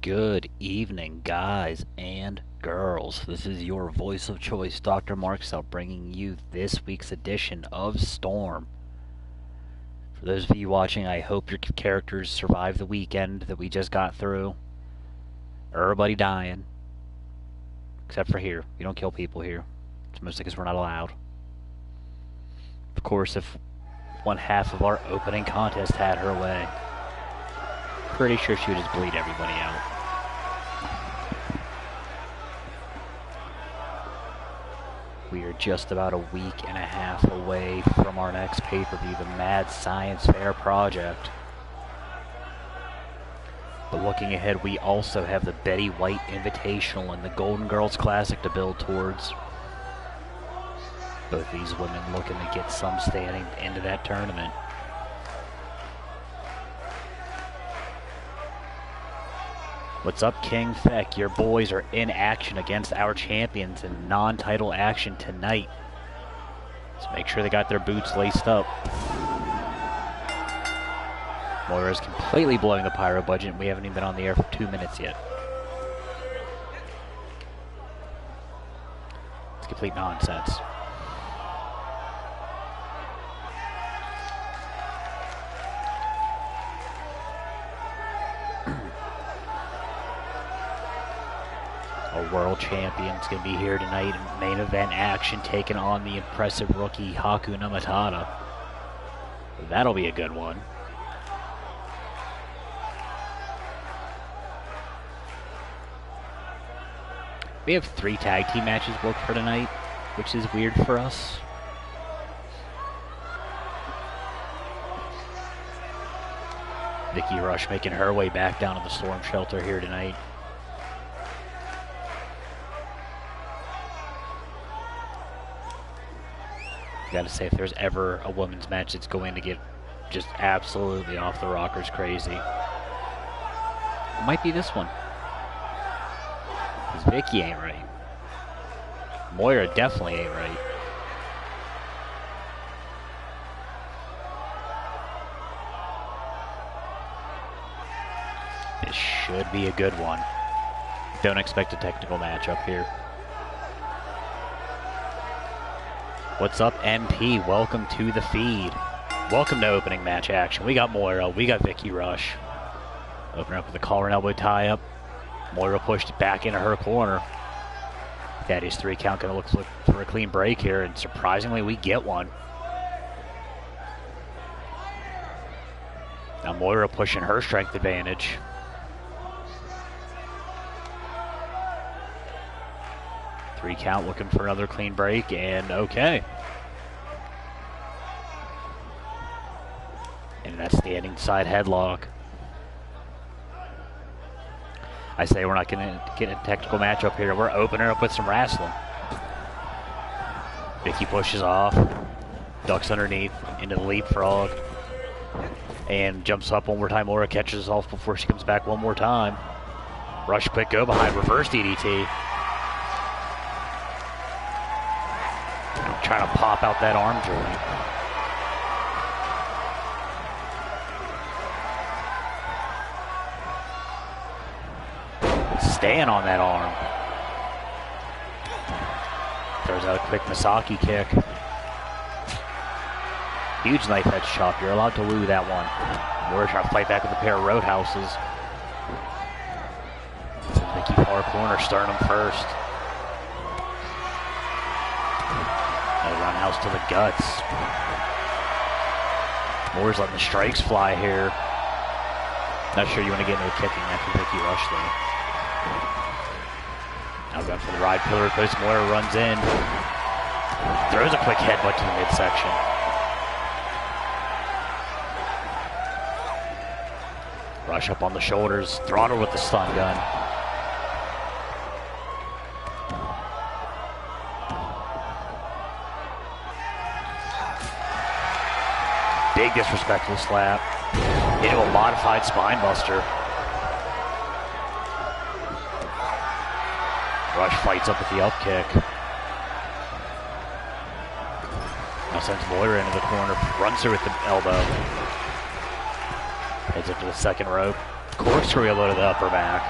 Good evening, guys and girls. This is your voice of choice, DrMarxout, bringing you this week's edition of Storm. For those of you watching, I hope your characters survived the weekend that we just got through. Everybody dying. Except for here. We don't kill people here. It's mostly because we're not allowed. Of course, if one half of our opening contest had her way, pretty sure she would just bleed everybody out. We are just about a week and a half away from our next pay-per-view, the Mad Science Fair Project. But looking ahead, we also have the Betty White Invitational and the Golden Girls Classic to build towards. Both these women looking to get some standing into that tournament. What's up, King Feck? Your boys are in action against our champions in non-title action tonight. So make sure they got their boots laced up. Moira's completely blowing the pyro budget. We haven't even been on the air for 2 minutes yet. It's complete nonsense. Our world champion's going to be here tonight in main event action, taking on the impressive rookie Hakuna Matata. That'll be a good one. We have 3 tag team matches booked for tonight, which is weird for us. Vicky Rush making her way back down to the Storm Shelter here tonight. Gotta say, if there's ever a women's match that's going to get just absolutely off the rockers crazy, it might be this one. Because Vicky ain't right. Moira definitely ain't right. This should be a good one. Don't expect a technical matchup here. What's up, MP? Welcome to the feed. Welcome to opening match action. We got Moira, we got Vicky Rush. Open up with a collar and elbow tie-up. Moira pushed it back into her corner. Daddy's 3 count gonna look for a clean break here, and surprisingly, we get one. Now Moira pushing her strength advantage. Three count looking for another clean break, and okay. And that standing side headlock. I say we're not going to get a technical matchup here. We're opening up with some wrestling. Vicky pushes off, ducks underneath into the leapfrog, and jumps up one more time. Laura catches off before she comes back one more time. Rush quick go behind, reverse DDT. Trying to pop out that arm joint. Staying on that arm. Throws out a quick Misaki kick. Huge knife edge chop. You're allowed to woo that one. We're trying to fight back with a pair of roadhouses. Vicky far corner, sternum first. Roundhouse to the guts. Moore's letting the strikes fly here. Not sure you want to get into the kicking after Vicky Rush though. Now going for the ride pillar post. Moira runs in. Throws a quick headbutt to the midsection. Rush up on the shoulders. Throttle with the stun gun. Big disrespectful slap into a modified spine buster. Rush fights up with the up kick. Now sends Moira into the corner, runs through with the elbow. Heads up to the second rope. Corkscrew elbow to the upper back.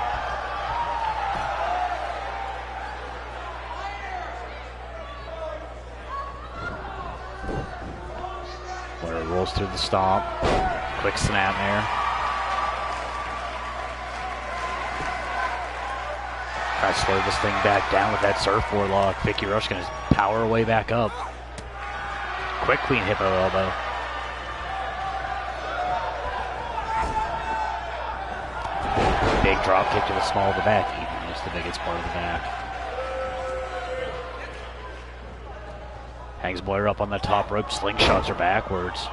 rolls through the stomp. Quick snap there. Try to slow this thing back down with that surfboard lock. Vicky Rush gonna power her way back up. Quick queen hippo elbow. Big drop kick to the small of the back. Even is the biggest part of the back. Hangs Moira up on the top rope. Slingshots her backwards.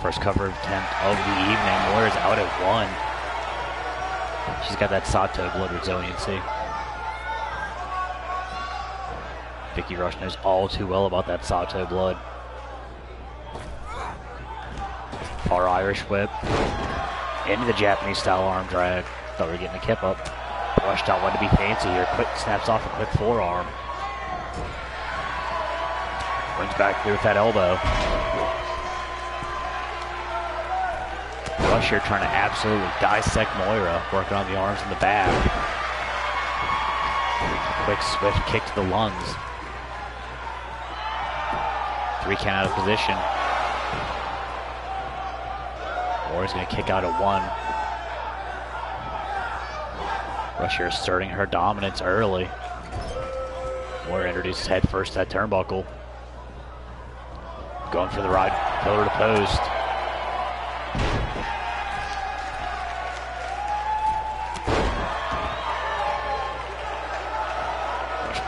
First cover attempt of the evening. Moira's out at 1. She's got that Sato blood resiliency. Vicky Rush knows all too well about that Sato blood. Far Irish whip. Into the Japanese style arm drag. Thought we were getting a kip up. Rushed out, wanted to be fancy here. Quick snaps off a quick forearm. Brings back through with that elbow. Rush here trying to absolutely dissect Moira, working on the arms and the back. Quick swift kick to the lungs. 3 count out of position. Moira's going to kick out at 1. Rush here asserting her dominance early. Moira introduces head first to that turnbuckle. Going for the ride, pillar to post.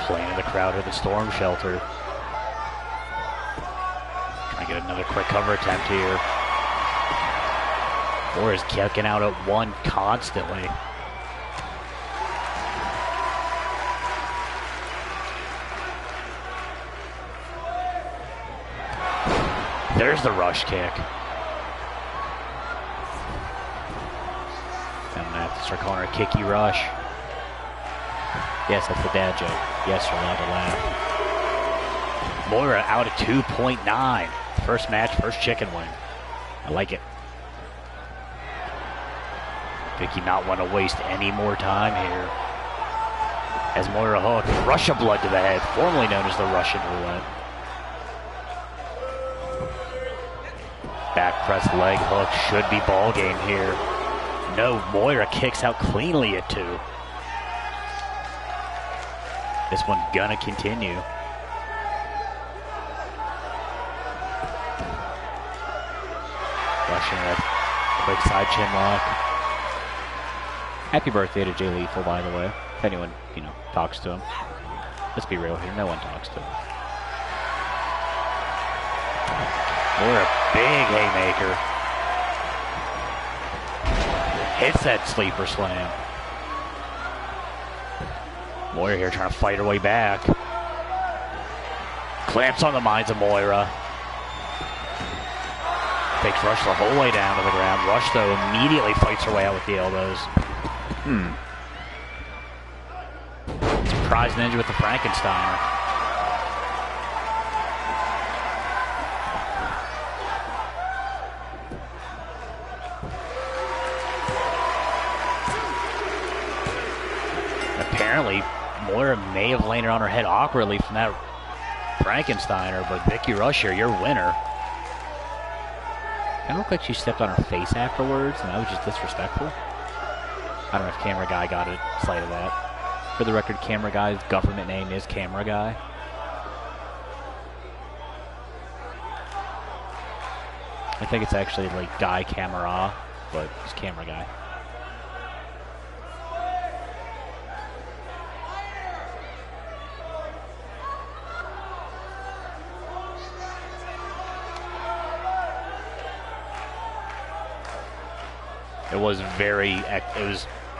Playing in the crowd or the storm shelter. Trying to get another quick cover attempt here. Moira's kicking out at 1 constantly. There's the rush kick. I'm gonna have to start calling her a kicky rush. Yes, that's the dad joke. Yes, you're allowed to laugh. Moira out at 2.9. First match, first chicken wing. I like it. Vicky not want to waste any more time here. As Moira hook, Russian blood to the head, formerly known as the Russian roulette. Back press leg hook should be ball game here. No, Moira kicks out cleanly at 2. This one gonna continue. Rushing a quick side chin lock. Happy birthday to Jay Lethal, by the way. If anyone, talks to him. Let's be real here, no one talks to him. Moira, big haymaker. Hits that sleeper slam. Moira here trying to fight her way back. Clamps on the minds of Moira. Takes Rush the whole way down to the ground. Rush, though, immediately fights her way out with the elbows. Surprise ninja with the Frankensteiner. Apparently, Moira may have landed on her head awkwardly from that Frankensteiner, but Vicky Rush here, your winner. Kind of looked like she stepped on her face afterwards, and that was just disrespectful. I don't know if Camera Guy got a sight of that. For the record, Camera Guy's government name is Camera Guy. I think it's actually like Guy Camera, but it's Camera Guy. It was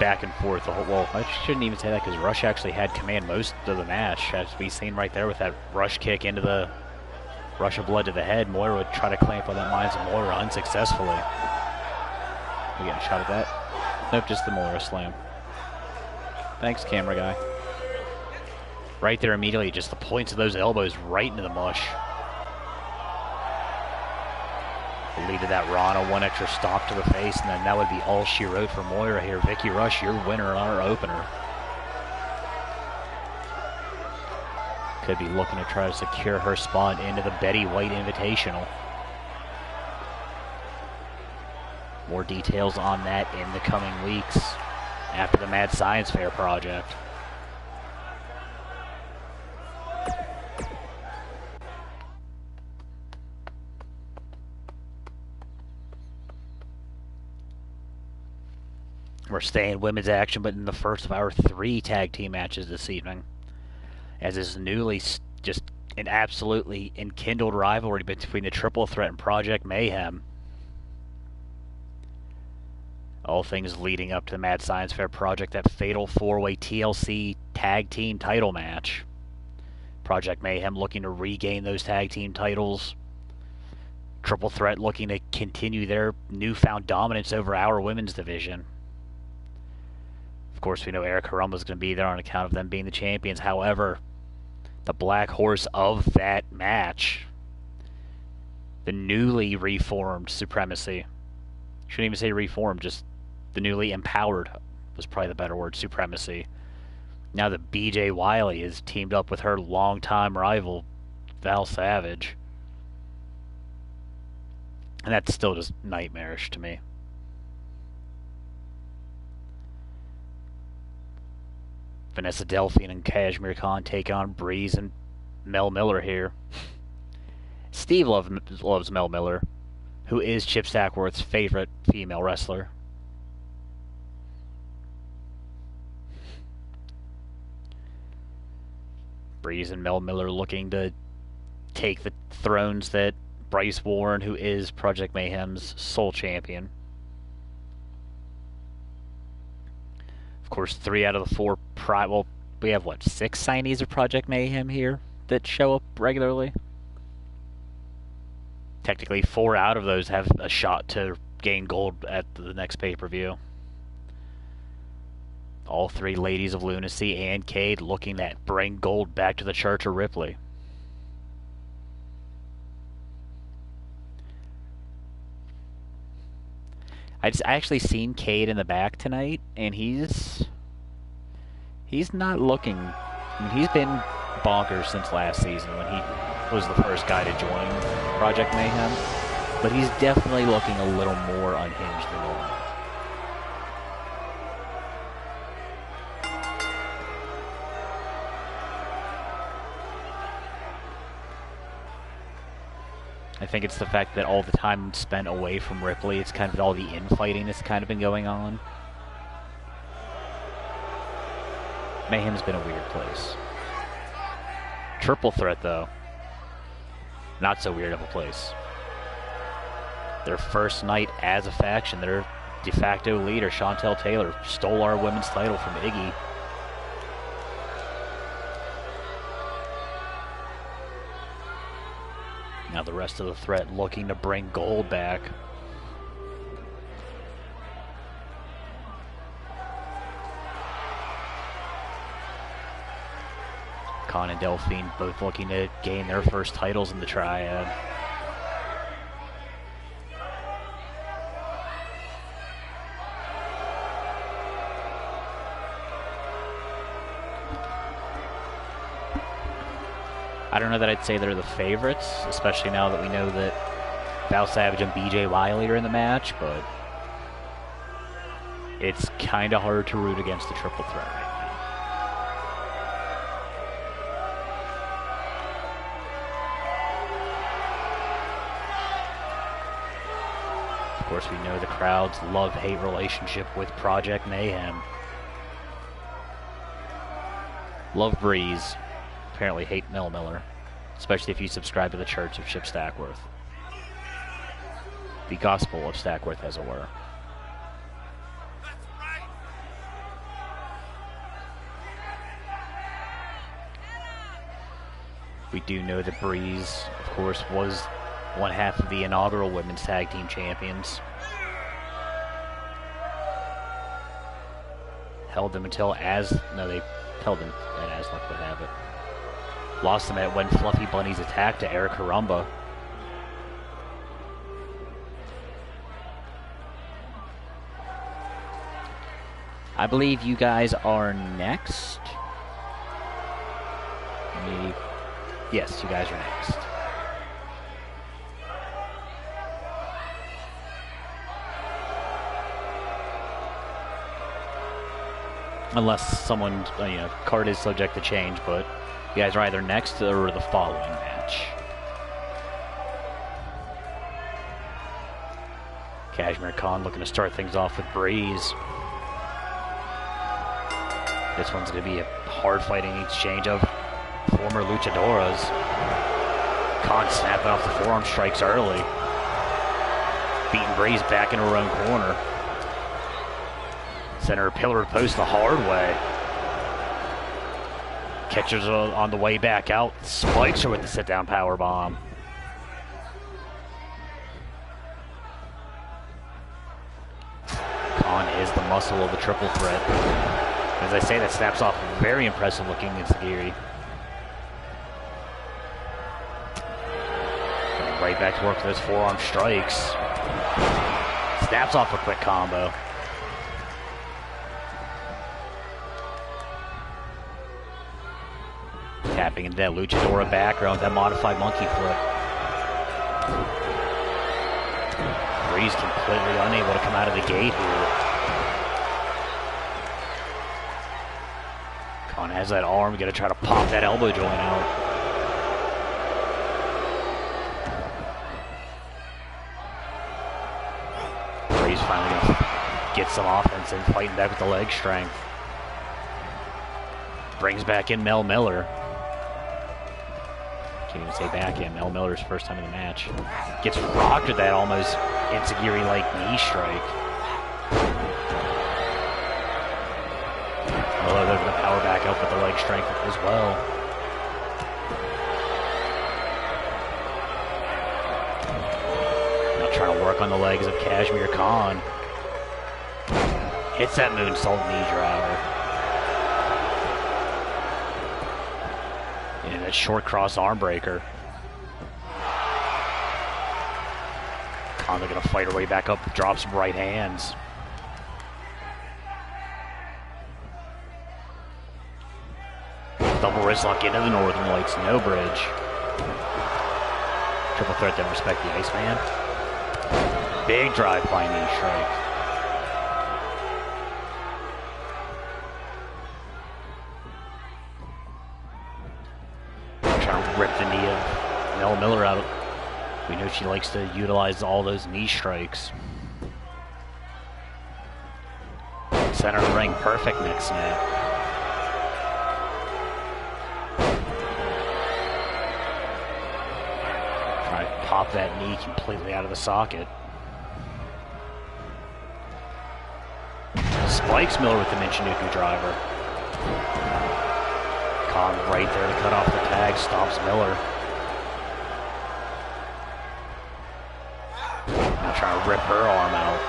back and forth. Well, I shouldn't even say that because Rush actually had command most of the match. As we seen right there with that rush kick into the rush of blood to the head. Moira would try to clamp on that minds of Moira unsuccessfully. We get a shot at that? Nope, just the Moira slam. Thanks, Camera Guy. Right there immediately, just the points of those elbows right into the mush. Lead to that Rana, 1 extra stop to the face, and then that would be all she wrote for Moira here. Vicky Rush, your winner on her opener. Could be looking to try to secure her spot into the Betty White Invitational. More details on that in the coming weeks after the Mad Science Fair project. We're staying women's action, but in the first of our 3 tag team matches this evening, as is newly just an absolutely enkindled rivalry between the Triple Threat and Project Mayhem. All things leading up to the Mad Science Fair project, that fatal 4-way TLC tag team title match. Project Mayhem looking to regain those tag team titles. Triple Threat looking to continue their newfound dominance over our women's division. Of course, we know Eric Harumba's going to be there on account of them being the champions. However, the black horse of that match, the newly reformed Supremacy, shouldn't even say reformed, just the newly empowered was probably the better word, Supremacy. Now that BJ Wiley is teamed up with her longtime rival, Val Savage. And that's still just nightmarish to me. Vanessa Delphine and Kashmir Khan take on Breeze and Mel Miller here. Steve loves Mel Miller, who is Chip Stackworth's favorite female wrestler. Breeze and Mel Miller looking to take the thrones that Bryce Warren, who is Project Mayhem's sole champion. Of course, 3 out of the 4 well, we have, 6 signees of Project Mayhem here that show up regularly? Technically, 4 out of those have a shot to gain gold at the next pay-per-view. All 3 Ladies of Lunacy and Cade looking to bring gold back to the Church of Ripley. I actually seen Cade in the back tonight, and he's not looking. I mean, he's been bonkers since last season when he was the first guy to join Project Mayhem, but he's definitely looking a little more unhinged than normal. I think it's the fact that all the time spent away from Ripley, it's kind of all the infighting that's kind of been going on. Mayhem's been a weird place. Triple Threat, though, not so weird of a place. Their first night as a faction, their de facto leader, Chantel Taylor, stole our women's title from Iggy. Now the rest of the Threat looking to bring gold back. Khan and Delphine both looking to gain their first titles in the Triad. I don't know that I'd say they're the favorites, especially now that we know that Val Savage and BJ Wiley are in the match, but it's kind of hard to root against the Triple Threat right now. Of course, we know the crowd's love-hate relationship with Project Mayhem. Love Breeze. Apparently hate Mel Miller, especially if you subscribe to the Church of Chip Stackworth. The Gospel of Stackworth, as it were. We do know that Breeze, of course, was one half of the inaugural Women's Tag Team Champions. Held them until they held them, and as luck would have it. Lost them at when Fluffy Bunny's attack to Eric Harumba. I believe you guys are next. Let me Yes, you guys are next. Unless someone, card is subject to change, but you guys are either next or the following match. Kashmir Khan looking to start things off with Breeze. This one's going to be a hard-fighting exchange of former luchadoras. Khan snapping off the forearm strikes early. Beating Breeze back into her own corner. Center pillar post the hard way. Catches her on the way back out. Spikes her with the sit-down power bomb. Khan is the muscle of the triple threat. As I say, that snaps off very impressive looking Enziguri. Right back to work for those forearm strikes. Snaps off a quick combo. Tapping into that luchadora background with that modified monkey flip. Breeze completely unable to come out of the gate here. Khan has that arm, gonna try to pop that elbow joint out. Breeze finally gonna get some offense and fighting back with the leg strength. Brings back in Mel Miller. Can't even say back in. Mel Miller's first time in the match. Gets rocked with that almost Enziguri-like knee strike. Although they're going to power back up with the leg strength as well. Now trying to work on the legs of Kashmir Khan. Hits that moonsault knee driver. And a short cross arm breaker. Khan's going to fight her way back up, drop some right hands. Double wrist lock into the Northern Lights, no bridge. Triple threat, don't respect the Iceman. Big drive by knee strike. Trying to rip the knee of Mel Miller out. We know she likes to utilize all those knee strikes. Center of the ring, perfect neck snap. Trying to pop that knee completely out of the socket. Spikes Miller with the Michinoku driver. Khan right there to cut off the tag, stomps Miller. Now trying to rip her arm out.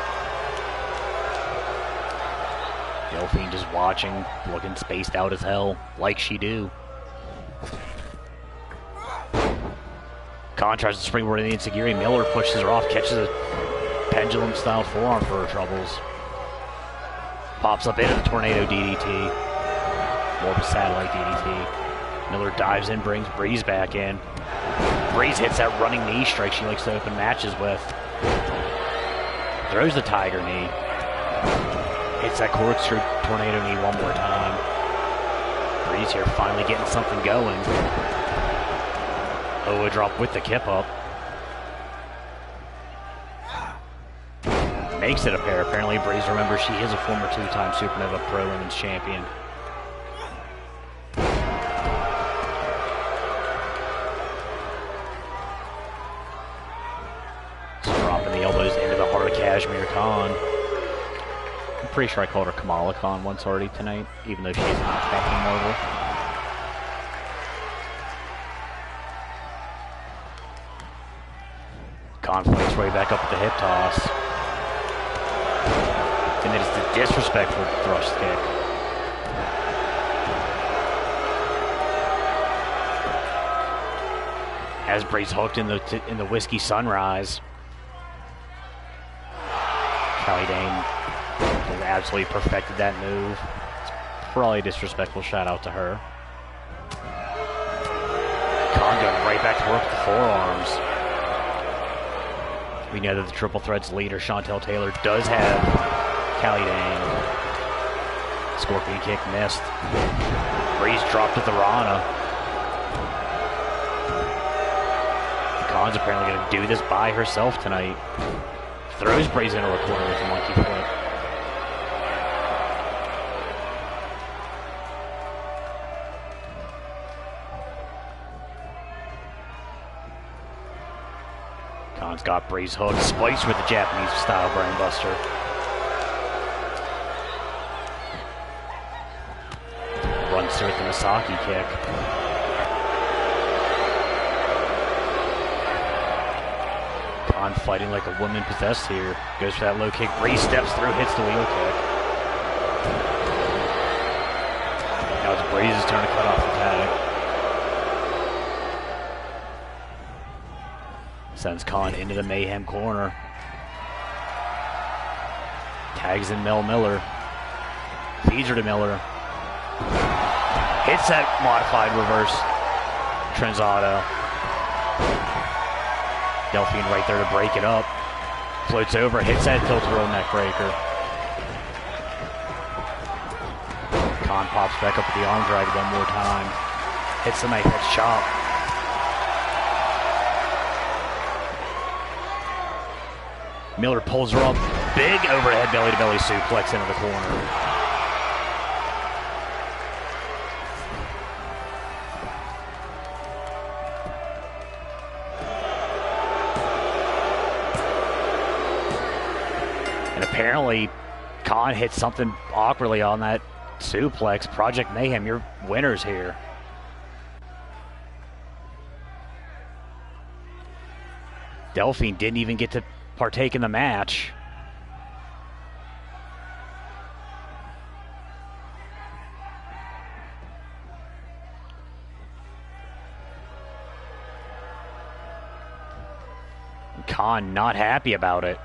The old Fiend just watching, looking spaced out as hell, like she do. Khan tries to springboard in the Enziguri. Miller pushes her off, catches a pendulum-style forearm for her troubles. Pops up into the tornado DDT. More of a satellite DDT. Miller dives in, brings Breeze back in. Breeze hits that running knee strike she likes to open matches with. Throws the tiger knee. Hits that corkscrew tornado knee one more time. Breeze here finally getting something going. Oh, a drop with the kip up. Makes it a pair. Apparently Breeze remembers she is a former two-time Supernova Pro Women's Champion. Just dropping the elbows into the heart of Kashmir Khan. I'm pretty sure I called her Kamala Khan once already tonight, even though she's not Captain Marvel. Khan fights way back up with the hip toss. And then it's the disrespectful thrust kick. As Breeze hooked in the Whiskey Sunrise. Callie Dane has absolutely perfected that move. It's probably a disrespectful shout out to her. Khan going right back to work with the forearms. We know that the Triple Threat's leader, Chantel Taylor, does have Callie Dane. Scorpion kick missed. Breeze dropped with the Rana. Khan's apparently going to do this by herself tonight. Throws Breeze into a corner with a monkey flip. Khan's got Breeze hooked, spikes with the Japanese style brainbuster. Runs through with the Misaki kick. Khan fighting like a woman possessed here. Goes for that low kick. Breeze steps through, hits the wheel kick. Now it's Breeze's turn to cut off the tag. Sends Khan into the Mayhem corner. Tags in Mel Miller. Feeds her to Miller. Hits that modified reverse Trenzado. Delphine right there to break it up. Floats over, hits that tilt-a-roll neck breaker. Khan pops back up with the arm drag one more time. Hits the knife edge chop. Miller pulls her up. Big overhead belly-to-belly suplex into the corner. And apparently, Khan hit something awkwardly on that suplex. Project Mayhem, your winners here. Delphine didn't even get to partake in the match. Khan not happy about it.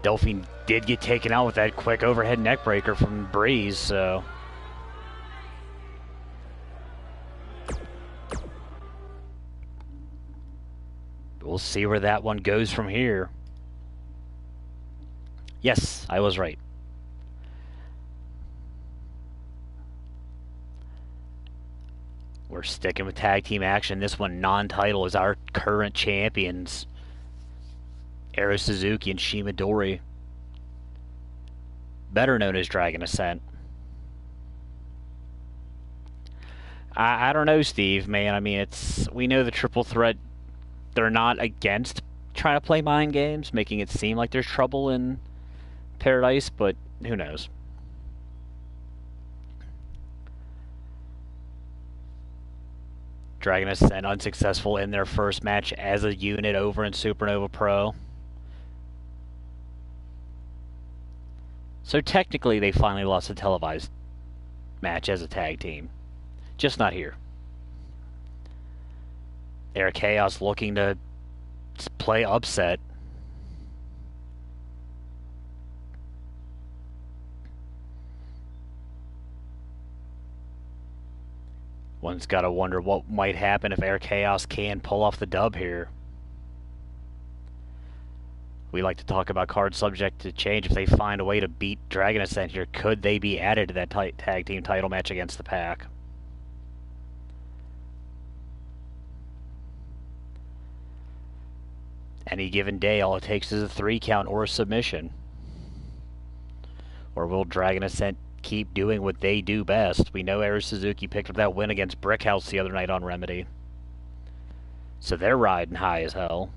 Delphine did get taken out with that quick overhead neck breaker from Breeze, so we'll see where that one goes from here. Yes, I was right. We're sticking with tag team action. This one non-title is our current champions, Ero Suzuki and Shima Dori, better known as Dragon Ascent. I don't know, Steve, man. I mean, we know the Triple Threat, they're not against trying to play mind games, making it seem like there's trouble in Paradise, but who knows? Dragon Ascent unsuccessful in their first match as a unit over in Supernova Pro. So technically they finally lost a televised match as a tag team. Just not here. Air Chaos looking to play upset. One's got to wonder what might happen if Air Chaos can pull off the dub here. We like to talk about cards subject to change. If they find a way to beat Dragon Ascent here, could they be added to that tag team title match against the Pack? Any given day, all it takes is a 3 count or a submission. Or will Dragon Ascent keep doing what they do best? We know Ero Suzuki picked up that win against Brickhouse the other night on Remedy, so they're riding high as hell.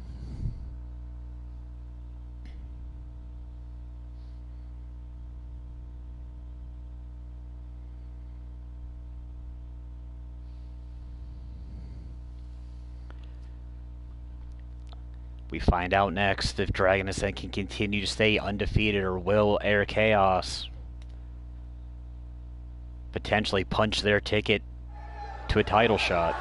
We find out next if Dragon Ascent can continue to stay undefeated, or will Air Chaos potentially punch their ticket to a title shot.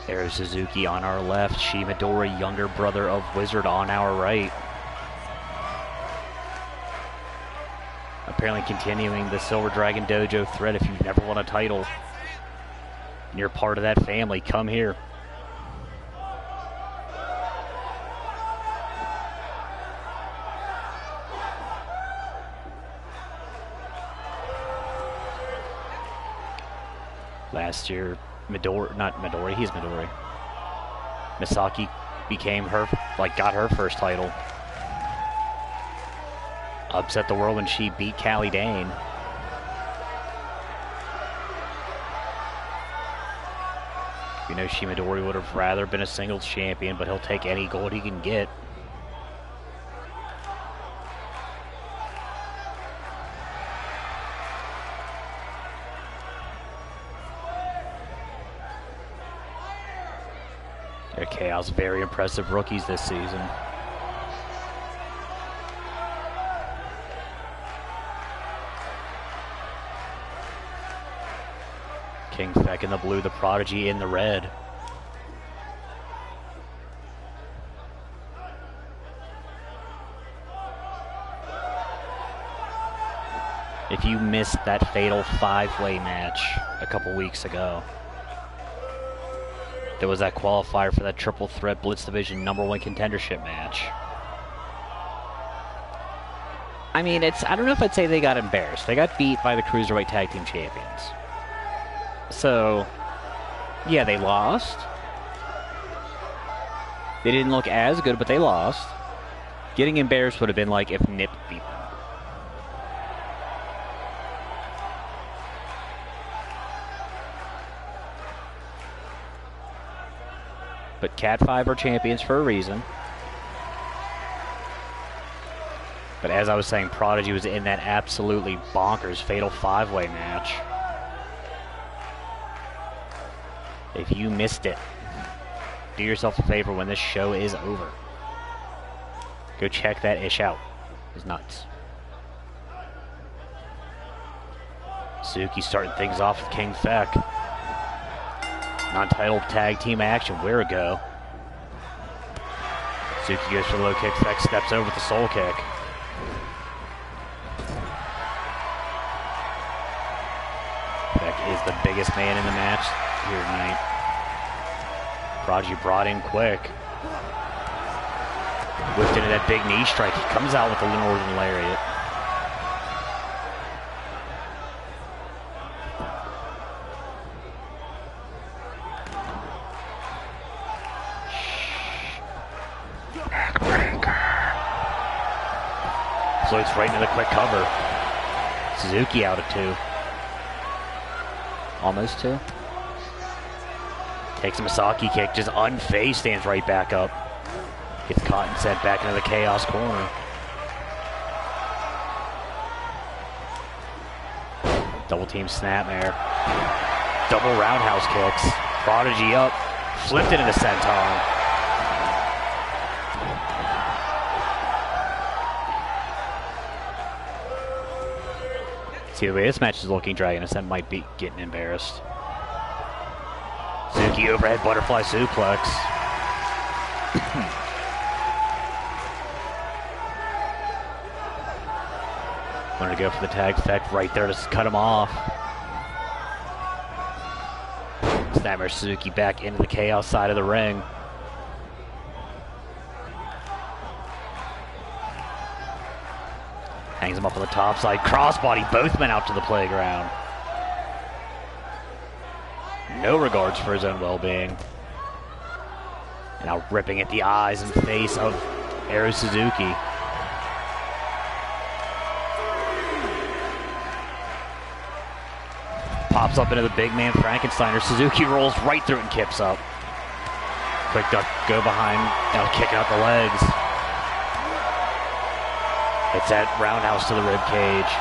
There's Suzuki on our left, Shimadori, younger brother of Wizard, on our right. Apparently continuing the Silver Dragon Dojo thread. If you've never won a title and you're part of that family, come here. Last year, he's Midori. Misaki became her, got her first title. Upset the world when she beat Callie Dane. You know, Shimadori would have rather been a singles champion, but he'll take any gold he can get. Chaos, very impressive rookies this season. King Feck in the blue, the Prodigy in the red. If you missed that fatal 5-way match a couple weeks ago, there was that qualifier for that triple threat Blitz Division #1 contendership match. I mean, I don't know if I'd say they got embarrassed. They got beat by the Cruiserweight Tag Team Champions. So, yeah, they lost. They didn't look as good, but they lost. Getting embarrassed would have been like if Nip beat them. But Cat 5 are champions for a reason. But as I was saying, Prodigy was in that absolutely bonkers fatal 5-way match. If you missed it, do yourself a favor when this show is over. Go check that ish out. It's nuts. Suzuki starting things off with King Feck. Non-title tag team action. Where it go? Suzuki goes for the low kick. Feck steps over with the soul kick. Feck is the biggest man in the match here tonight. Prodigy brought in quick. Whipped into that big knee strike. He comes out with the Northern Lariat. Floats right into the quick cover. Suzuki out at 2. Almost 2. Takes a Misaki kick, just unfazed, stands right back up. Gets caught and sent back into the Chaos corner. Double team snapmare. Double roundhouse kicks. Prodigy up. Flipped it into senton. See the way this match is looking, Dragon Ascent might be getting embarrassed. Suzuki overhead butterfly suplex. Wanted to go for the tag effect right there to cut him off. Snapper Suzuki back into the Chaos side of the ring. Hangs him up on the top side. Crossbody, both men out to the playground. No regards for his own well-being. And now ripping at the eyes and face of Ero Suzuki. Pops up into the big man Frankensteiner. Suzuki rolls right through it and kips up. Quick duck, go behind, now kicking out the legs. It's that roundhouse to the rib cage.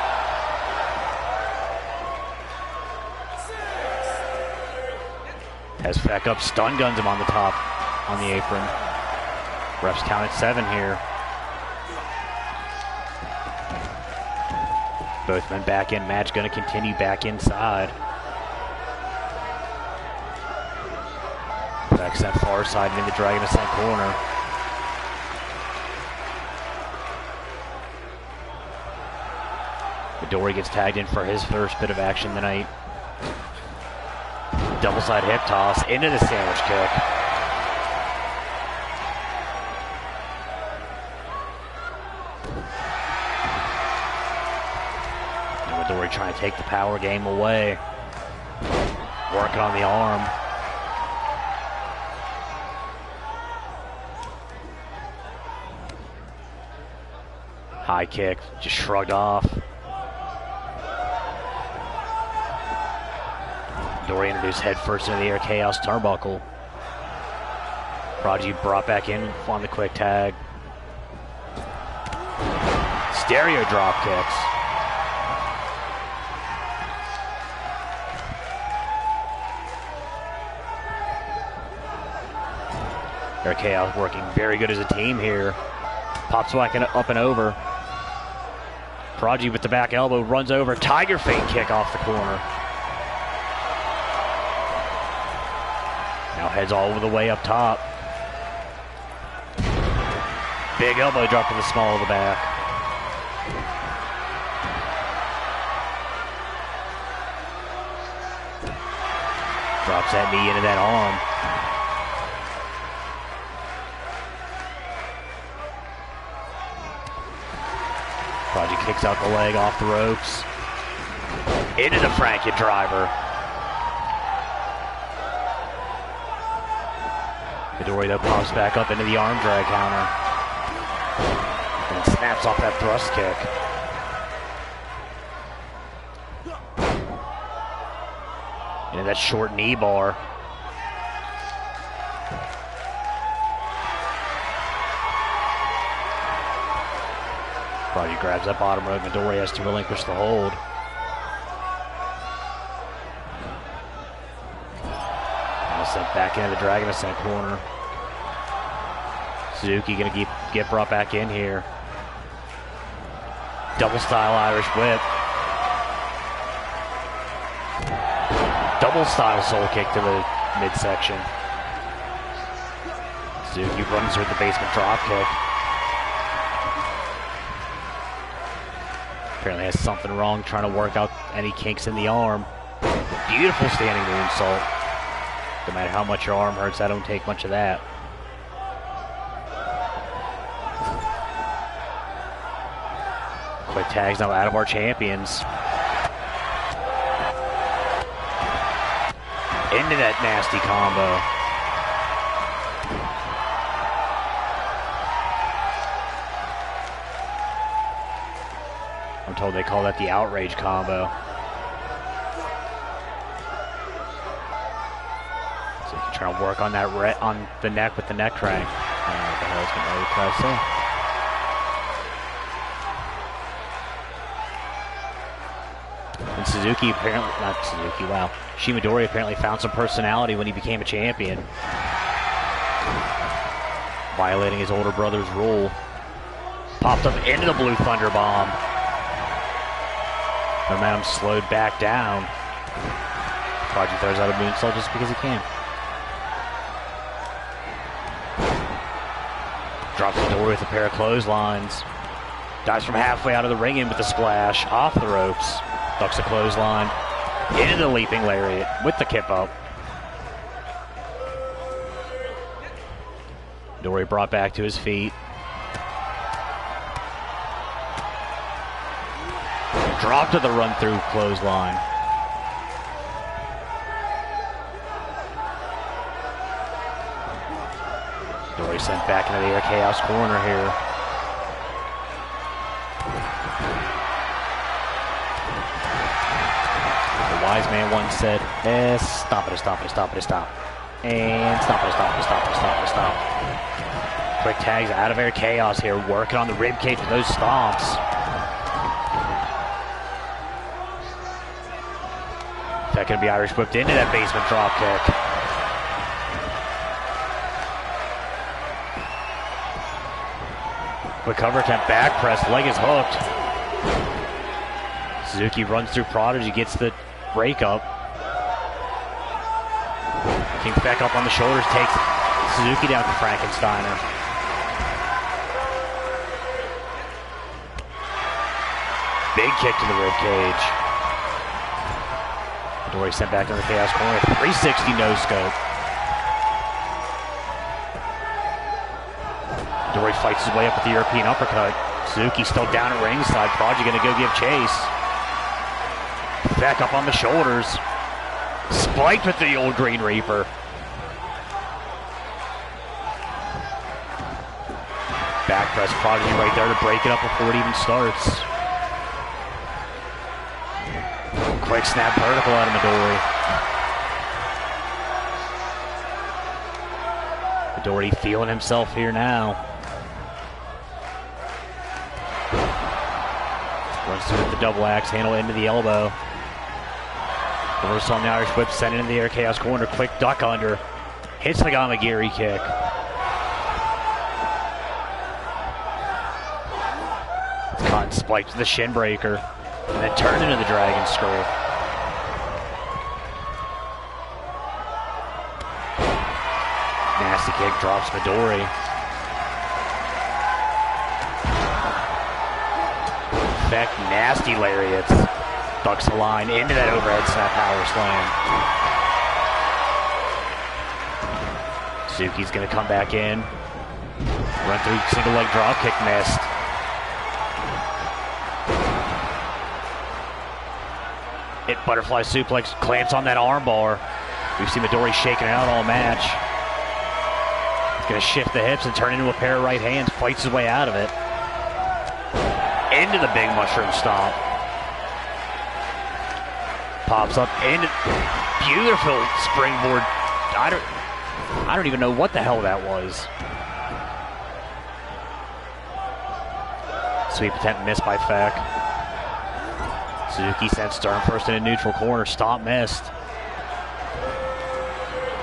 Has Feck up, stun guns him on the top, on the apron. Refs count at 7 here. Both men back in, match gonna continue back inside. Back to that far side and in the Dragon Ascent corner. Midori gets tagged in for his first bit of action tonight. Double side hip toss into the sandwich kick. And Midori trying to take the power game away. Working on the arm. High kick, just shrugged off. Midori introduced head first into the air chaos turnbuckle. Prodigy brought back in on the quick tag. Stereo drop kicks. Air chaos working very good as a team here. Pops whacking up and over. Prodigy with the back elbow runs over. Tiger feint kick off the corner. Now heads all the way up top. Big elbow drop to the small of the back. Drops that knee into that arm. Prodigy kicks out the leg off the ropes. Into the Frankie driver. Midori though pops back up into the arm drag counter. And snaps off that thrust kick. Into that short knee bar. Prodigy grabs that bottom rope. Midori has to relinquish the hold. Now sent back into the Dragon Ascent corner. Suzuki gonna get brought back in here. Double style Irish whip. Double style soul kick to the midsection. Suzuki runs with the basement drop kick. Apparently has something wrong, trying to work out any kinks in the arm. Beautiful standing moonsault. No matter how much your arm hurts, I don't take much of that. Quick tags now out of our champions. Into that nasty combo. I'm told they call that the outrage combo. So you can try to work on that on the neck with the neck crank. I don't know what the hell is going to try to say. And Suzuki apparently, not Suzuki, wow. Shimidori apparently found some personality when he became a champion. Violating his older brother's rule. Popped up into the Blue Thunder Bomb. Momentum slowed back down. Prodigy throws out a moonsault just because he can. Drops the door with a pair of clotheslines. Dives from halfway out of the ring in with the splash. Off the ropes. Ducks a clothesline. Into the leaping lariat with the kip up. Midori brought back to his feet. Drop to the run-through clothesline. Midori sent back into the air chaos corner here. The wise man once said, stop it, stop it, stop it, stop. And stop it, stop it, stop it, stop it, stop. Quick tags out of air chaos here, working on the rib cage with those stomps. That could be Irish whipped into that basement drop kick. Quick cover attempt, back press, leg is hooked. Suzuki runs through Prodigy, gets the break up. King back up on the shoulders, takes Suzuki down to Frankensteiner. Big kick to the rib cage. Midori sent back to the chaos corner. 360 no scope. Midori fights his way up with the European uppercut. Suzuki still down at ringside. Prodigy gonna go give chase. Back up on the shoulders. Spiked with the old Green Reaper. Back press Prodigy right there to break it up before it even starts. Quick snap vertical out of Midori. Midori feeling himself here now. Runs through with the double axe handle into the elbow. Reverse on the Irish whip, sent into the air, chaos corner, quick duck under. Hits the Gamagiri kick. It's caught and spiked to the shin breaker. And then turned into the Dragon Screw. Nasty kick drops Midori. Beck, nasty lariats. Bucks the line into that overhead snap power slam. Suzuki's gonna come back in. Run through single leg drop kick, missed. Hit butterfly suplex, clamps on that arm bar. We've seen Midori shaking it out all match. He's gonna shift the hips and turn into a pair of right hands, fights his way out of it. Into the big mushroom stomp. Pops up into beautiful springboard. I don't even know what the hell that was. Sweep attempt missed by Feck. Suzuki sent Stern first in a neutral corner. Stomp missed.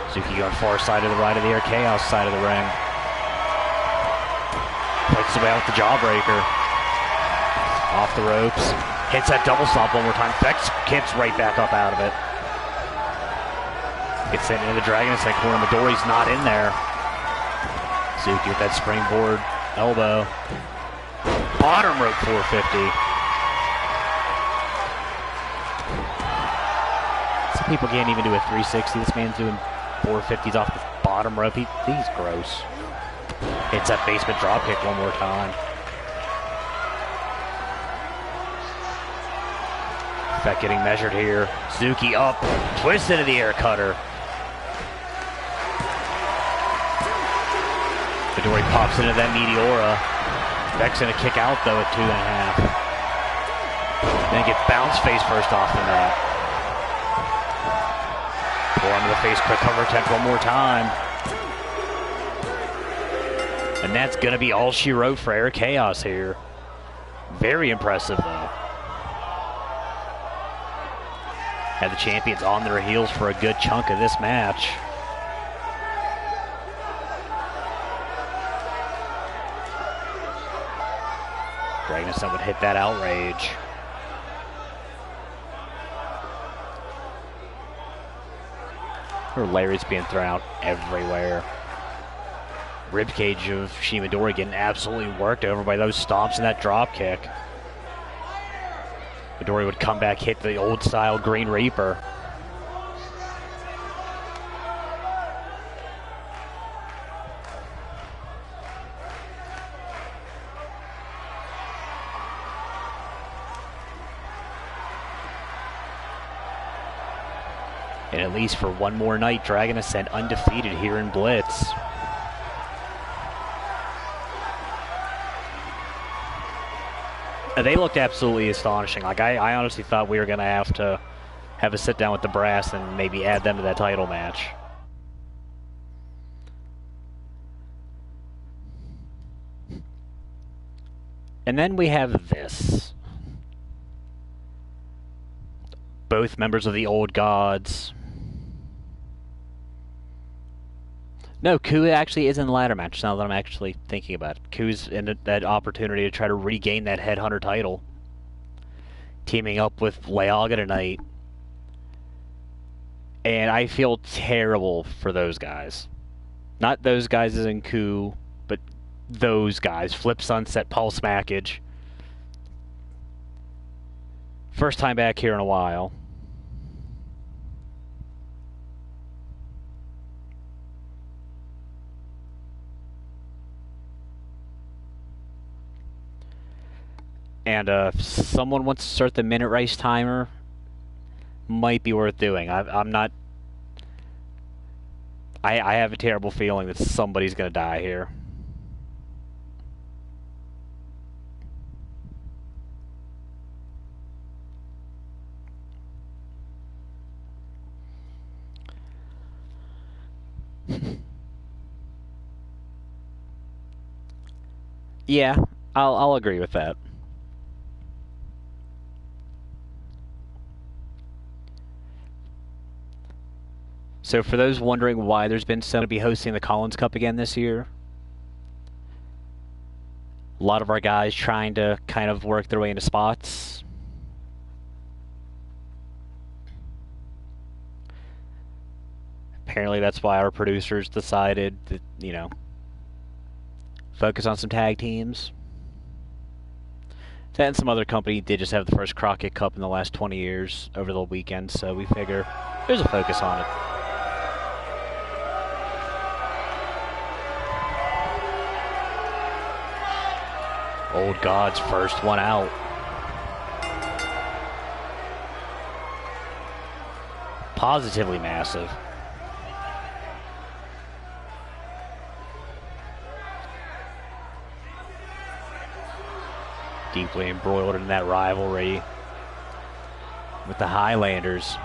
Suzuki going far side to the right of the air, chaos side of the ring. Fights his way out with the jawbreaker. Off the ropes. Hits that double stomp one more time. Feck kicks right back up out of it. Gets sent into the Dragon Snake corner. Midori's not in there. Suzuki with that springboard elbow. Bottom rope 450. Some people can't even do a 360. This man's doing 450s off the bottom rope. He's gross. Hits that basement drop kick one more time. Feck getting measured here. Suzuki up. Twist into the air cutter. Midori pops into that Meteora. Feck's gonna kick out though at 2.5. Then get bounce face first off the mat. Forearm to the face, quick cover attempt one more time. And that's gonna be all she wrote for Air Chaos here. Very impressive though. Had the champions on their heels for a good chunk of this match. Dragonson would hit that outrage. Her lariats being thrown out everywhere. Ribcage of Shimadori getting absolutely worked over by those stomps and that drop kick. Midori would come back, hit the old style Green Reaper. And at least for one more night, Dragon Ascent undefeated here in Blitz. They looked absolutely astonishing. Like I honestly thought we were going to have a sit down with the brass and maybe add them to that title match. And then we have this. Both members of the Old Gods. No, Ku actually is in the ladder match now that I'm actually thinking about it. Ku's in that opportunity to try to regain that Headhunter title. Teaming up with Leaga tonight. And I feel terrible for those guys. Not those guys as in Ku, but those guys. Flip Sunset, Pulse Mackage. First time back here in a while. And if someone wants to start the minute race timer, might be worth doing. I'm not... I have a terrible feeling that somebody's going to die here. Yeah, I'll agree with that. So for those wondering why there's been so many be hosting the Collins Cup again this year, a lot of our guys trying to kind of work their way into spots. Apparently that's why our producers decided that, you know, focus on some tag teams. That and some other company did just have the first Crockett Cup in the last 20 years over the weekend, so we figure there's a focus on it. Old God's first one out. Positively massive. Deeply embroiled in that rivalry with the Highlanders.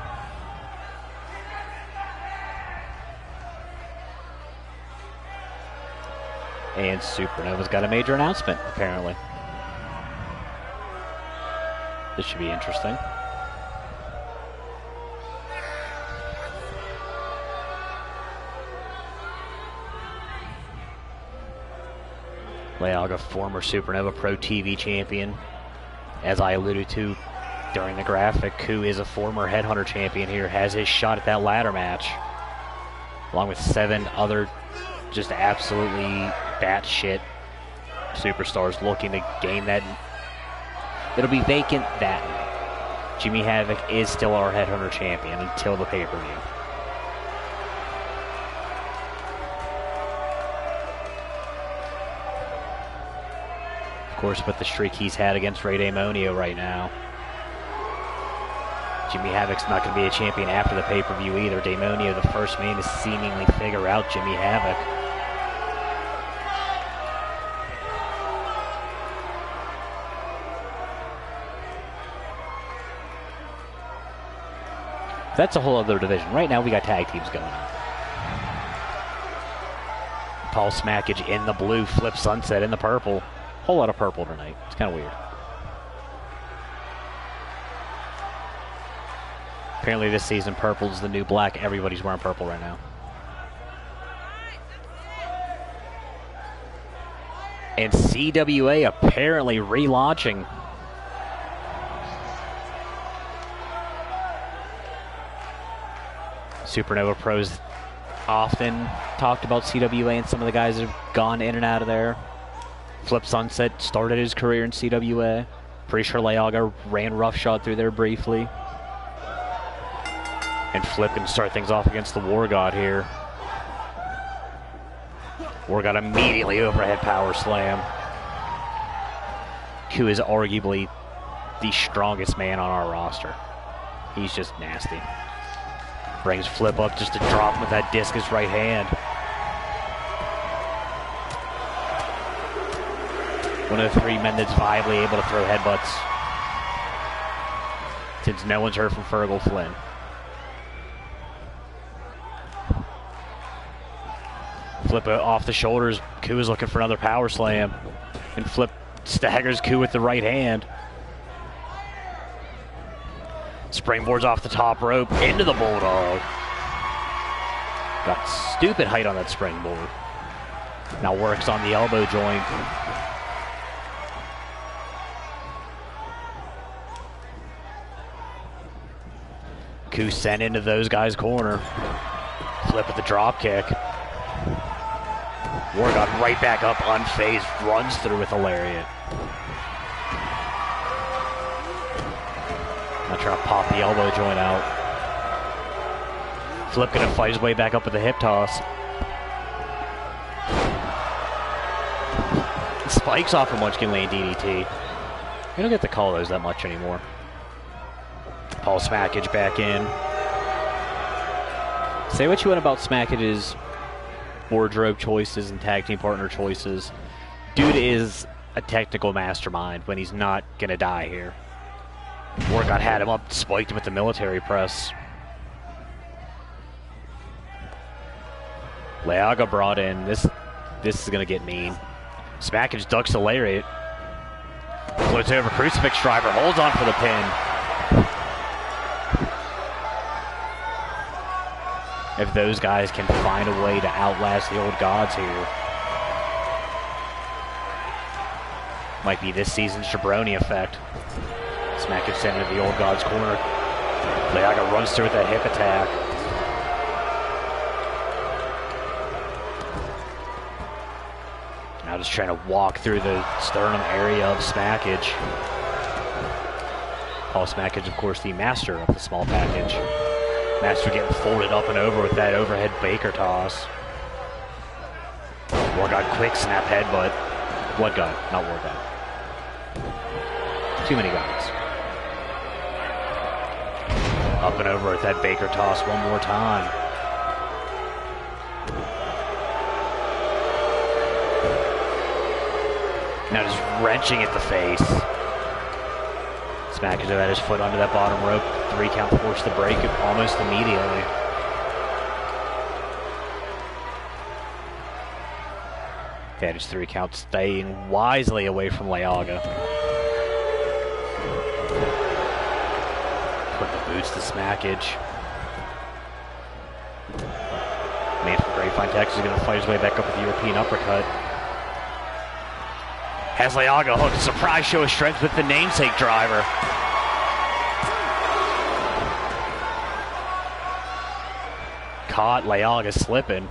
And Supernova's got a major announcement, apparently. This should be interesting. Leaga, former Supernova Pro TV champion. As I alluded to during the graphic, Ku is a former Headhunter champion here, has his shot at that ladder match. Along with 7 other just absolutely batshit superstars looking to gain that. It'll be vacant that night. Jimmy Havoc is still our Headhunter champion until the pay-per-view. Of course, with the streak he's had against Ray Damonio right now. Jimmy Havoc's not going to be a champion after the pay-per-view either. Damonio, the first man to seemingly figure out Jimmy Havoc. That's a whole other division. Right now, we got tag teams going on. Paul Smackage in the blue, Flip Sunset in the purple. Whole lot of purple tonight. It's kind of weird. Apparently this season, purple is the new black. Everybody's wearing purple right now. And CWA apparently relaunching. Supernova Pros often talked about CWA, and some of the guys have gone in and out of there. Flip Sunset started his career in CWA. Pretty sure Leaga ran roughshod through there briefly. And Flip can start things off against the War God here. War God immediately overhead power slam. Ku is arguably the strongest man on our roster. He's just nasty. Brings Flip up just to drop him with that discus right hand. One of the 3 men that's viably able to throw headbutts. Since no one's heard from Fergal Flynn. Flip off the shoulders. Ku is looking for another power slam. And Flip staggers Ku with the right hand. Springboards off the top rope into the Bulldog. Got stupid height on that springboard. Now works on the elbow joint. Coup sent into those guys' corner. Flip with the drop kick. Wargod right back up, unfazed, runs through with a lariat. Not trying to pop the elbow joint out. Flip gonna fight his way back up with the hip toss. Spikes off a Munchkin Lane DDT. We don't get to call those that much anymore. Paul Smackage back in. Say what you want about Smackage's wardrobe choices and tag team partner choices. Dude is a technical mastermind when he's not gonna die here. Wargod had him up, spiked him with the military press. Leaga brought in. This is gonna get mean. Smackage ducks the lariat. Floats over Crucifix Driver, holds on for the pin. If those guys can find a way to outlast the old gods here. Might be this season's Jabroni effect. Smackage sent into the old gods corner. Leaga runs through with that hip attack. Now just trying to walk through the sternum area of Smackage. Paul Smackage, of course, the master of the small package. Master getting folded up and over with that overhead Baker toss. Wargod quick snap headbutt. Blood God, not Wargod. Too many gods. Up and over with that Baker toss one more time. Now just wrenching at the face. Smackage had his foot under that bottom rope. 3 count forced the break almost immediately. Yeah, just 3 counts, staying wisely away from Leaga. Put the boots to Smackage. Man from Grapevine, Texas is going to fight his way back up with the European uppercut. Has Leaga hooked. Surprise show of strength with the namesake driver. Caught Leaga slipping.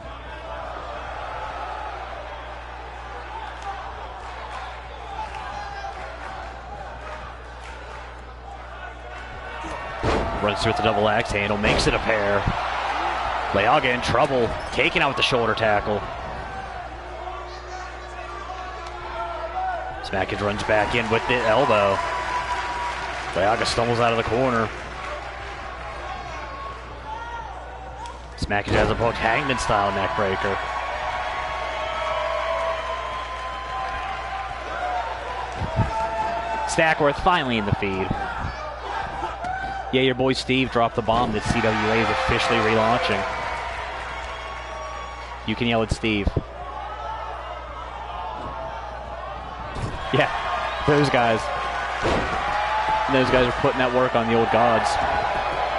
Runs through with the double axe handle, makes it a pair. Leaga in trouble, taken out with the shoulder tackle. Smackage runs back in with the elbow. Leaga stumbles out of the corner. Smackage has a hooked Hangman style neckbreaker. Stackworth finally in the feed. Yeah, your boy Steve dropped the bomb that CWA is officially relaunching. You can yell at Steve. Yeah, those guys are putting that work on the old gods.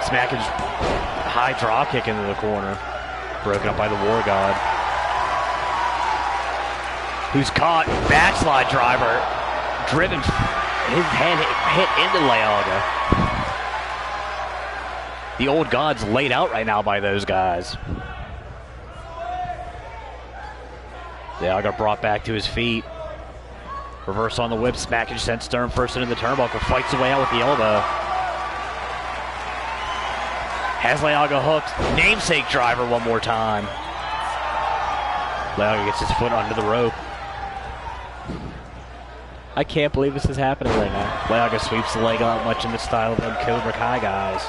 Smackage high drop kick into the corner, broken up by the War God, who's caught. Backslide driver, driven, his head hit into Leaga. The old god's laid out right now by those guys. Leaga brought back to his feet. Reverse on the whip, Smackage sent Stern first into the turnbuckle, fights the way out with the elbow. Has Leaga hooked, namesake driver one more time. Leaga gets his foot under the rope. I can't believe this is happening right now. Leaga sweeps the leg out much in the style of them Cobra Kai guys.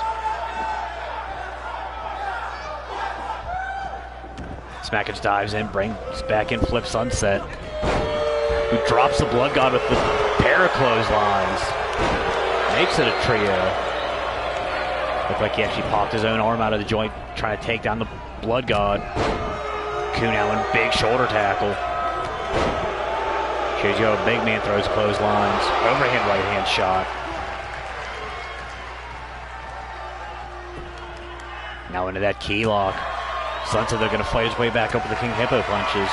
Smackage dives in, brings back in, flip sunset. Who drops the Blood God with the pair of clotheslines. Makes it a trio. Looked like he actually popped his own arm out of the joint, trying to take down the Blood God. Coup now in big shoulder tackle. Shows you how a big man throws clotheslines. Overhand right hand shot. Now into that key lock. Sunset, they're going to fight his way back up with the King Hippo punches.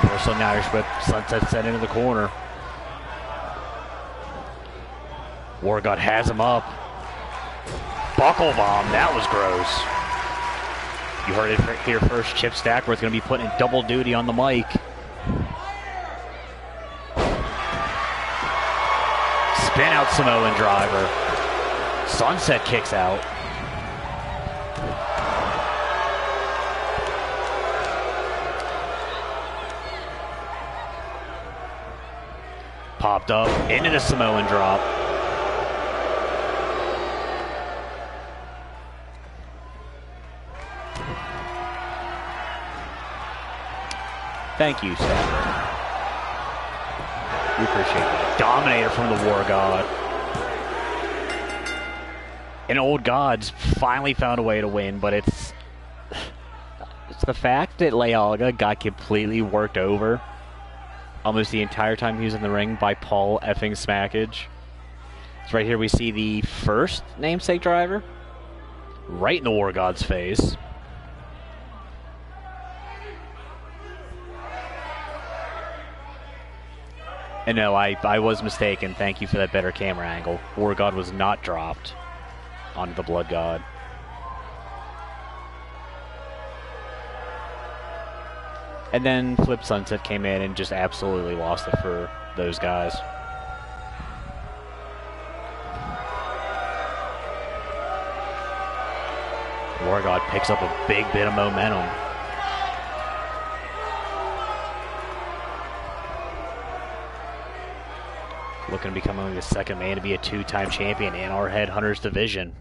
Reversal on the Irish whip. Sunset set into the corner. War God has him up. Buckle bomb, that was gross. You heard it here first. Chip Stackworth going to be putting in double duty on the mic. Spin out Samoan driver. Sunset kicks out. Popped up into the Samoan drop. Thank you, Stafford. We appreciate it. Dominator from the War God. And Old Gods finally found a way to win, but it's the fact that Lealga got completely worked over almost the entire time he was in the ring by Paul effing Smackage. So right here we see the first namesake driver right in the War God's face. And no, I was mistaken. Thank you for that better camera angle. War God was not dropped onto the Blood God. And then Flip Sunset came in and just absolutely lost it for those guys. War God picks up a big bit of momentum. Looking to become only the second man to be a two-time champion in our Headhunters division.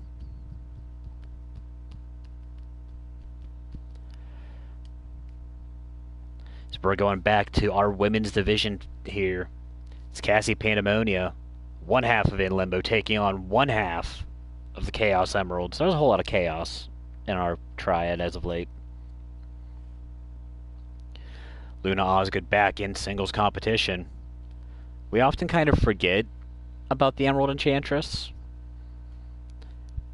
So we're going back to our women's division here. It's Cassie Pandemonia, one half of In Limbo, taking on one half of the Chaos Emeralds. There's a whole lot of chaos in our triad as of late. Luna Osgood back in singles competition. We often kind of forget about the Emerald Enchantress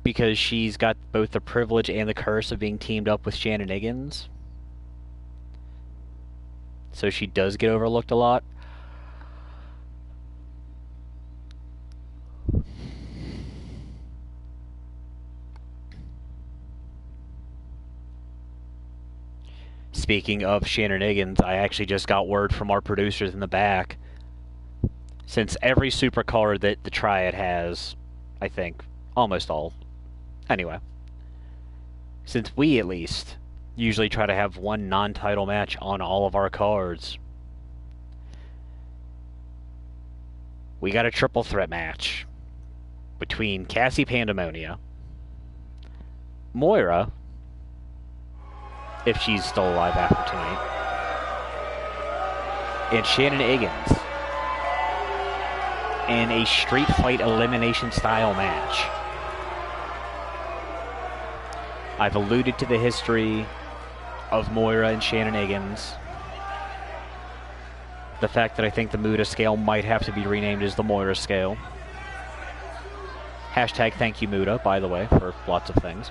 because she's got both the privilege and the curse of being teamed up with Shannon Higgins. So she does get overlooked a lot. Speaking of Shannon Higgins, I actually just got word from our producers in the back. Since every supercard that the Triad has, I think, almost all, anyway, since we at least usually try to have one non-title match on all of our cards, we got a triple threat match between Cassie Pandemonia, Moira, if she's still alive after tonight, and Shannon Higgins in a street fight elimination style match. I've alluded to the history of Moira and Shannon Higgins. The fact that I think the Muda scale might have to be renamed as the Moira scale. Hashtag thank you Muda, by the way, for lots of things.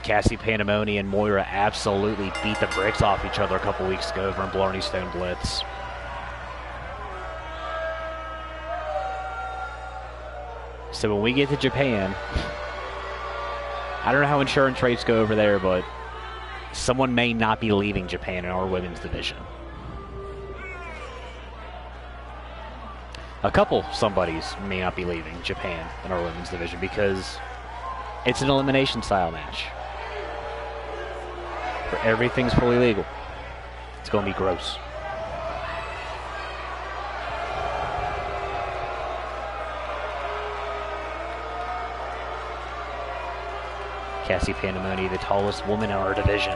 Cassie Pandemonia and Moira absolutely beat the bricks off each other a couple weeks ago over in Blarney Stone Blitz. So when we get to Japan, I don't know how insurance rates go over there, but someone may not be leaving Japan in our women's division. A couple somebodies may not be leaving Japan in our women's division because it's an elimination style match. Where everything's fully legal. It's going to be gross. Cassie Pandemonia, the tallest woman in our division.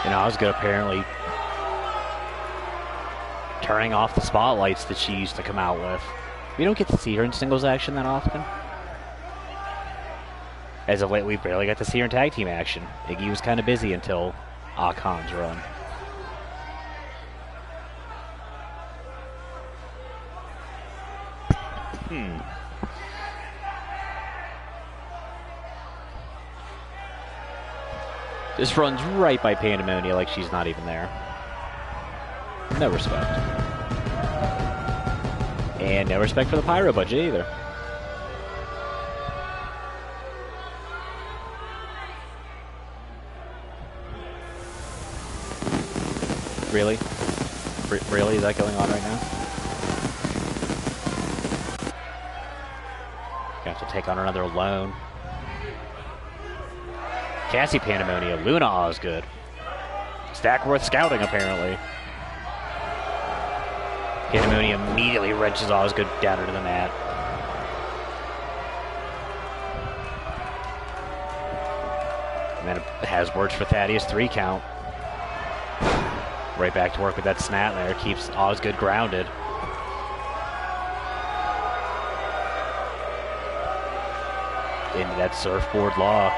And Osgood apparently turning off the spotlights that she used to come out with. We don't get to see her in singles action that often. As of late, we barely got to see her in tag team action. Iggy was kind of busy until Akon's run. This runs right by Pandemonia like she's not even there. No respect. And no respect for the Pyro budget either. Really? Really? Is that going on right now? Gonna have to take on another alone. Cassie Pandemonia, Luna Osgood. Stack worth scouting, apparently. Pandemonia immediately wrenches Osgood down into the mat. And then it has words for Thaddeus 3 count. Right back to work with that snap there. Keeps Osgood grounded. Into that surfboard lock.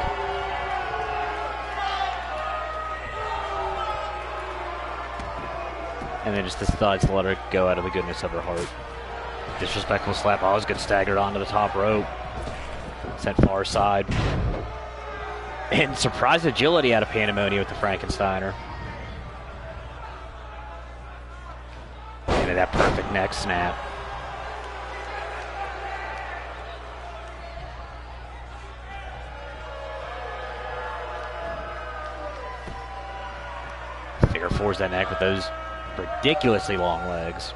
And then just decides to let her go out of the goodness of her heart. Disrespectful slap. Osgood staggered onto the top rope. Sent far side. And surprise agility out of Pandemonia with the Frankensteiner. Into that perfect neck snap. Figure fours that neck with those ridiculously long legs.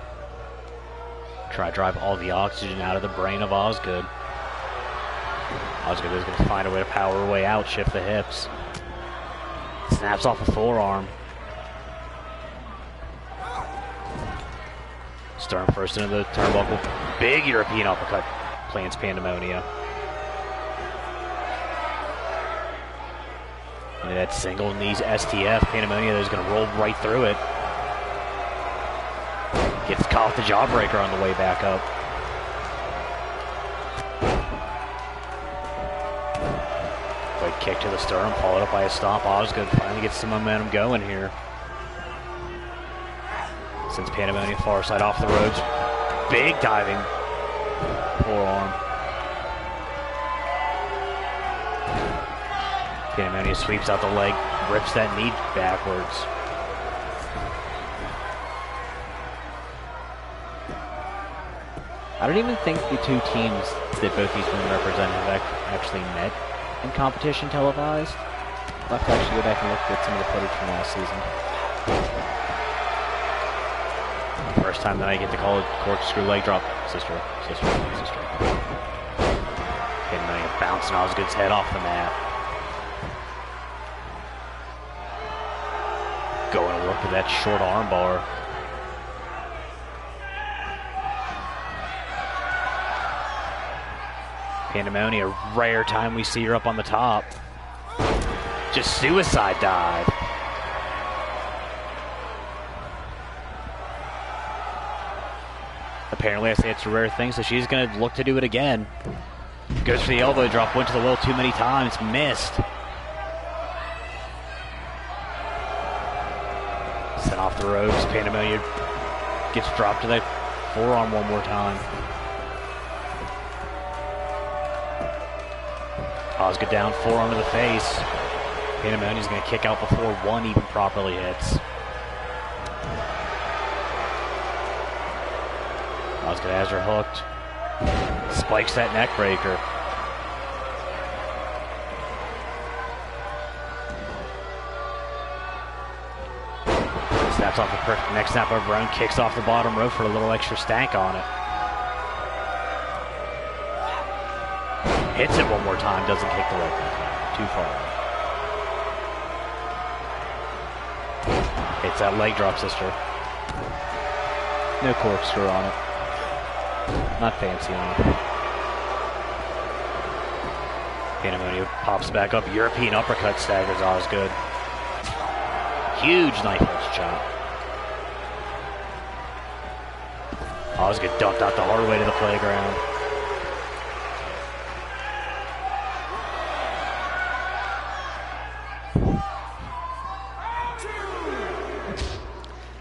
Try to drive all the oxygen out of the brain of Osgood. Osgood is going to find a way to power her way out, shift the hips. Snaps off a forearm. Storm first into the turnbuckle. Big European uppercut plants Pandemonia. Into that single knees STF. Pandemonia is going to roll right through it. Gets caught with the jawbreaker on the way back up. Quick kick to the sternum, followed up by a stomp. Osgood finally gets some momentum going here. Sends Pandemonia far side off the ropes. Big diving forearm. Pandemonia sweeps out the leg, rips that knee backwards. I don't even think the two teams that both these women represent have actually met in competition televised. I'll have to actually go back and look at some of the footage from last season. The first time that I get to call it corkscrew leg drop. Sister. Pandemonia bouncing Osgood's head off the mat. Going to work with that short arm bar. Pandemonia, rare time we see her up on the top. Just suicide dive. Apparently I say it's a rare thing, so she's going to look to do it again. Goes for the elbow drop, went to the well too many times, missed. Sent off the ropes. Pandemonia gets dropped to that forearm one more time. Osgood down, forearm to the face. Pandemonia's going to kick out before one even properly hits. Osgood has her hooked. Spikes that neck breaker. Snaps off the perfect neck snap of her own, kicks off the bottom rope for a little extra stank on it. Hits it one more time, doesn't kick the leg back out. Too far. Hits that leg drop, sister. No corkscrew on it. Not fancy enough. Pandemonia pops back up. European uppercut staggers Osgood. Huge knife edge chop. Osgood dumped out the hard way to the playground.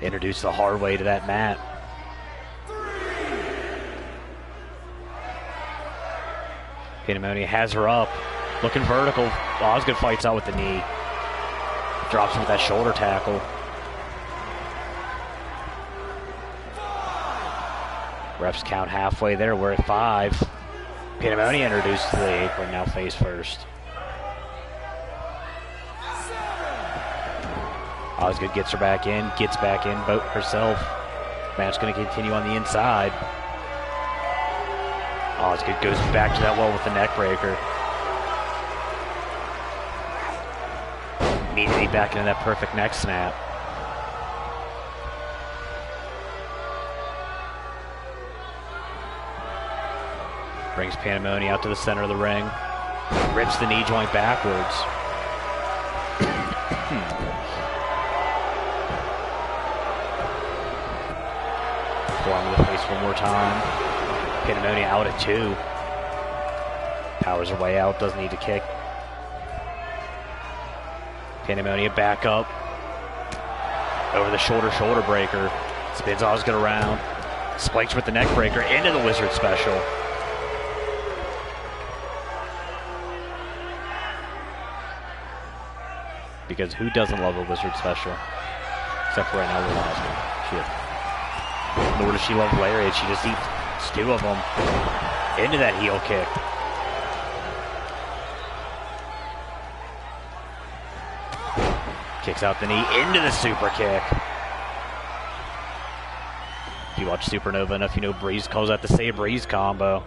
Introduced the hard way to that mat. Panamoni has her up. Looking vertical. Osgood fights out with the knee. Drops her with that shoulder tackle. Refs count halfway there. We're at 5. Panamoni introduced to the apron, now face first. Osgood gets her back in, gets back in both herself. Match going to continue on the inside. Osgood goes back to that wall with the neck breaker. Immediately back into that perfect neck snap. Brings Panamoni out to the center of the ring. Rips the knee joint backwards. Forearm to the face one more time. Panamoni out at 2. Powers her way out, doesn't need to kick. Panamoni back up. Over the shoulder breaker. Spins Osgood around. Spikes with the neck breaker into the Wizard Special. Because who doesn't love a Wizard Special? Except for right now with Osgood. Nor does she love Lariat. She just eats 2 of them into that heel kick. Kicks out the knee into the super kick. If you watch Supernova enough, you know Breeze calls that the Save Breeze combo.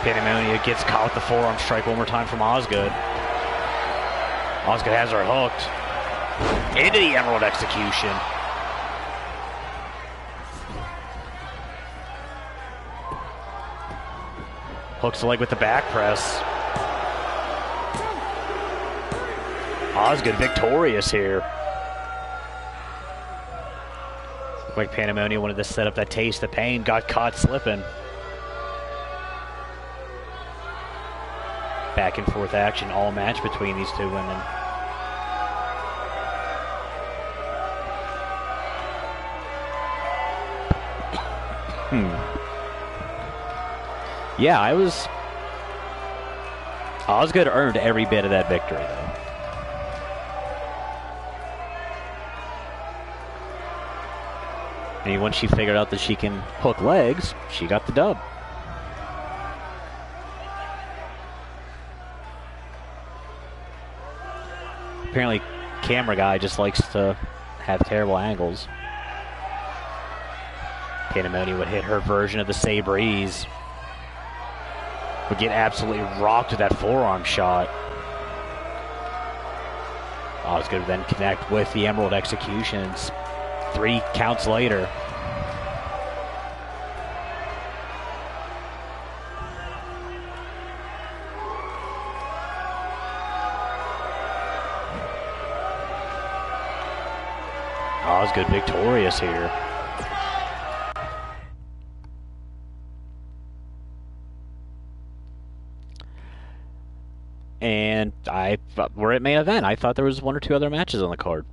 Panamoni gets caught with the forearm strike one more time from Osgood. Osgood has her hooked into the Emerald Execution. Hooks the leg with the back press. Osgood victorious here. Looked like Panamoni wanted to set up that taste of pain, got caught slipping. Back and forth action all match between these 2 women. Yeah, Osgood earned every bit of that victory, though. And once she figured out that she can hook legs, she got the dub. Apparently, camera guy just likes to have terrible angles. Panamoni would hit her version of the Say Breeze. Would get absolutely rocked with that forearm shot. Osgood would then connect with the Emerald Executions. 3 counts later. Osgood victorious here. And we're at main event. I thought there was 1 or 2 other matches on the card.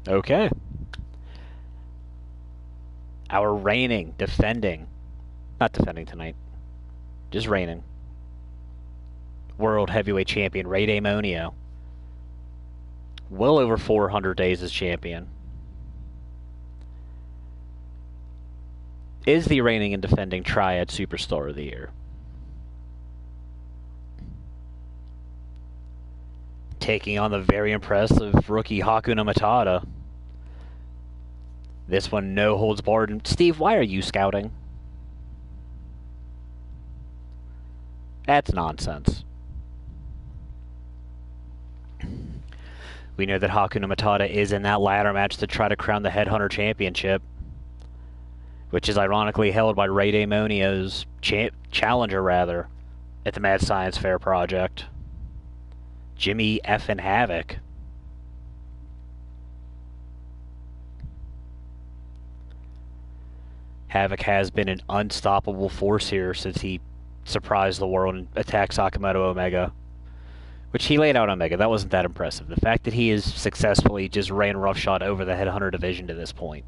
Okay. Our reigning, not defending tonight, just reigning World Heavyweight Champion, Ray Damonio. Well over 400 days as champion. Is the reigning and defending Triad Superstar of the Year. Taking on the very impressive rookie Hakuna Matata. This one, no holds barred. And Steve, why are you scouting? That's nonsense. We know that Hakuna Matata is in that ladder match to try to crown the Headhunter Championship, which is ironically held by Ray Damonio's challenger, at the Mad Science Fair project, Jimmy F. Havoc. Havoc has been an unstoppable force here since he surprised the world and attacked Sakamoto Omega, which he laid out Omega. That wasn't that impressive. The fact that he has successfully just ran roughshod over the Headhunter division to this point,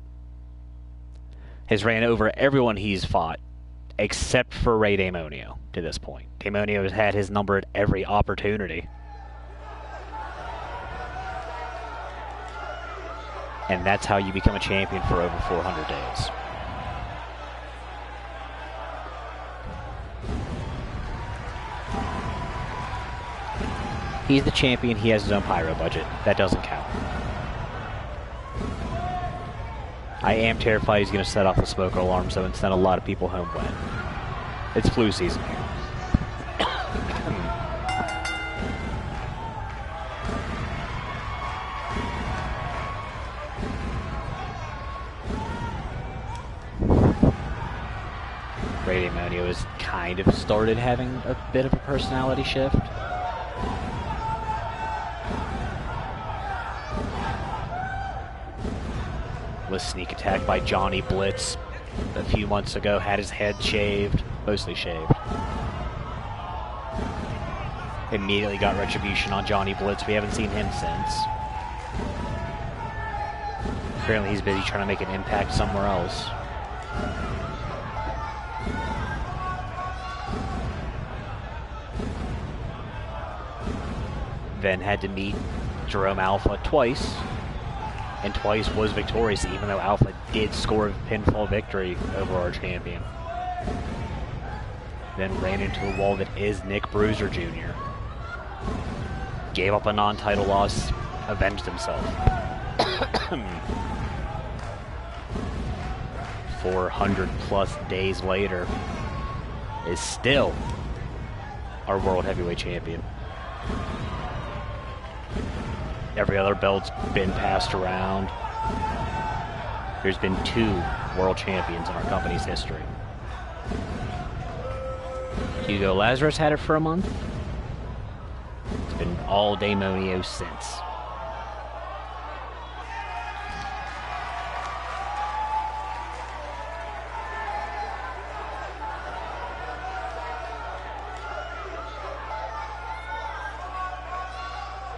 has ran over everyone he's fought except for Ray Damonio to this point. Damonio has had his number at every opportunity. And that's how you become a champion for over 400 days. He's the champion, he has his own pyro budget. That doesn't count. I am terrified he's going to set off the smoke alarm, so and send a lot of people home wet. It's flu season here. Ray Damonio has kind of started having a bit of a personality shift. Was sneak attacked by Johnny Blitz a few months ago, had his head shaved, mostly shaved. Immediately got retribution on Johnny Blitz. We haven't seen him since. Apparently he's busy trying to make an impact somewhere else. Then had to meet Jerome Alpha twice, and twice was victorious, even though Alpha did score a pinfall victory over our champion. Then ran into the wall that is Nick Bruiser Jr. Gave up a non-title loss, avenged himself. 400 plus days later, is still our World Heavyweight Champion. Every other belt's been passed around. There's been 2 world champions in our company's history. Hugo Lazarus had it for a month. It's been all Damonio since.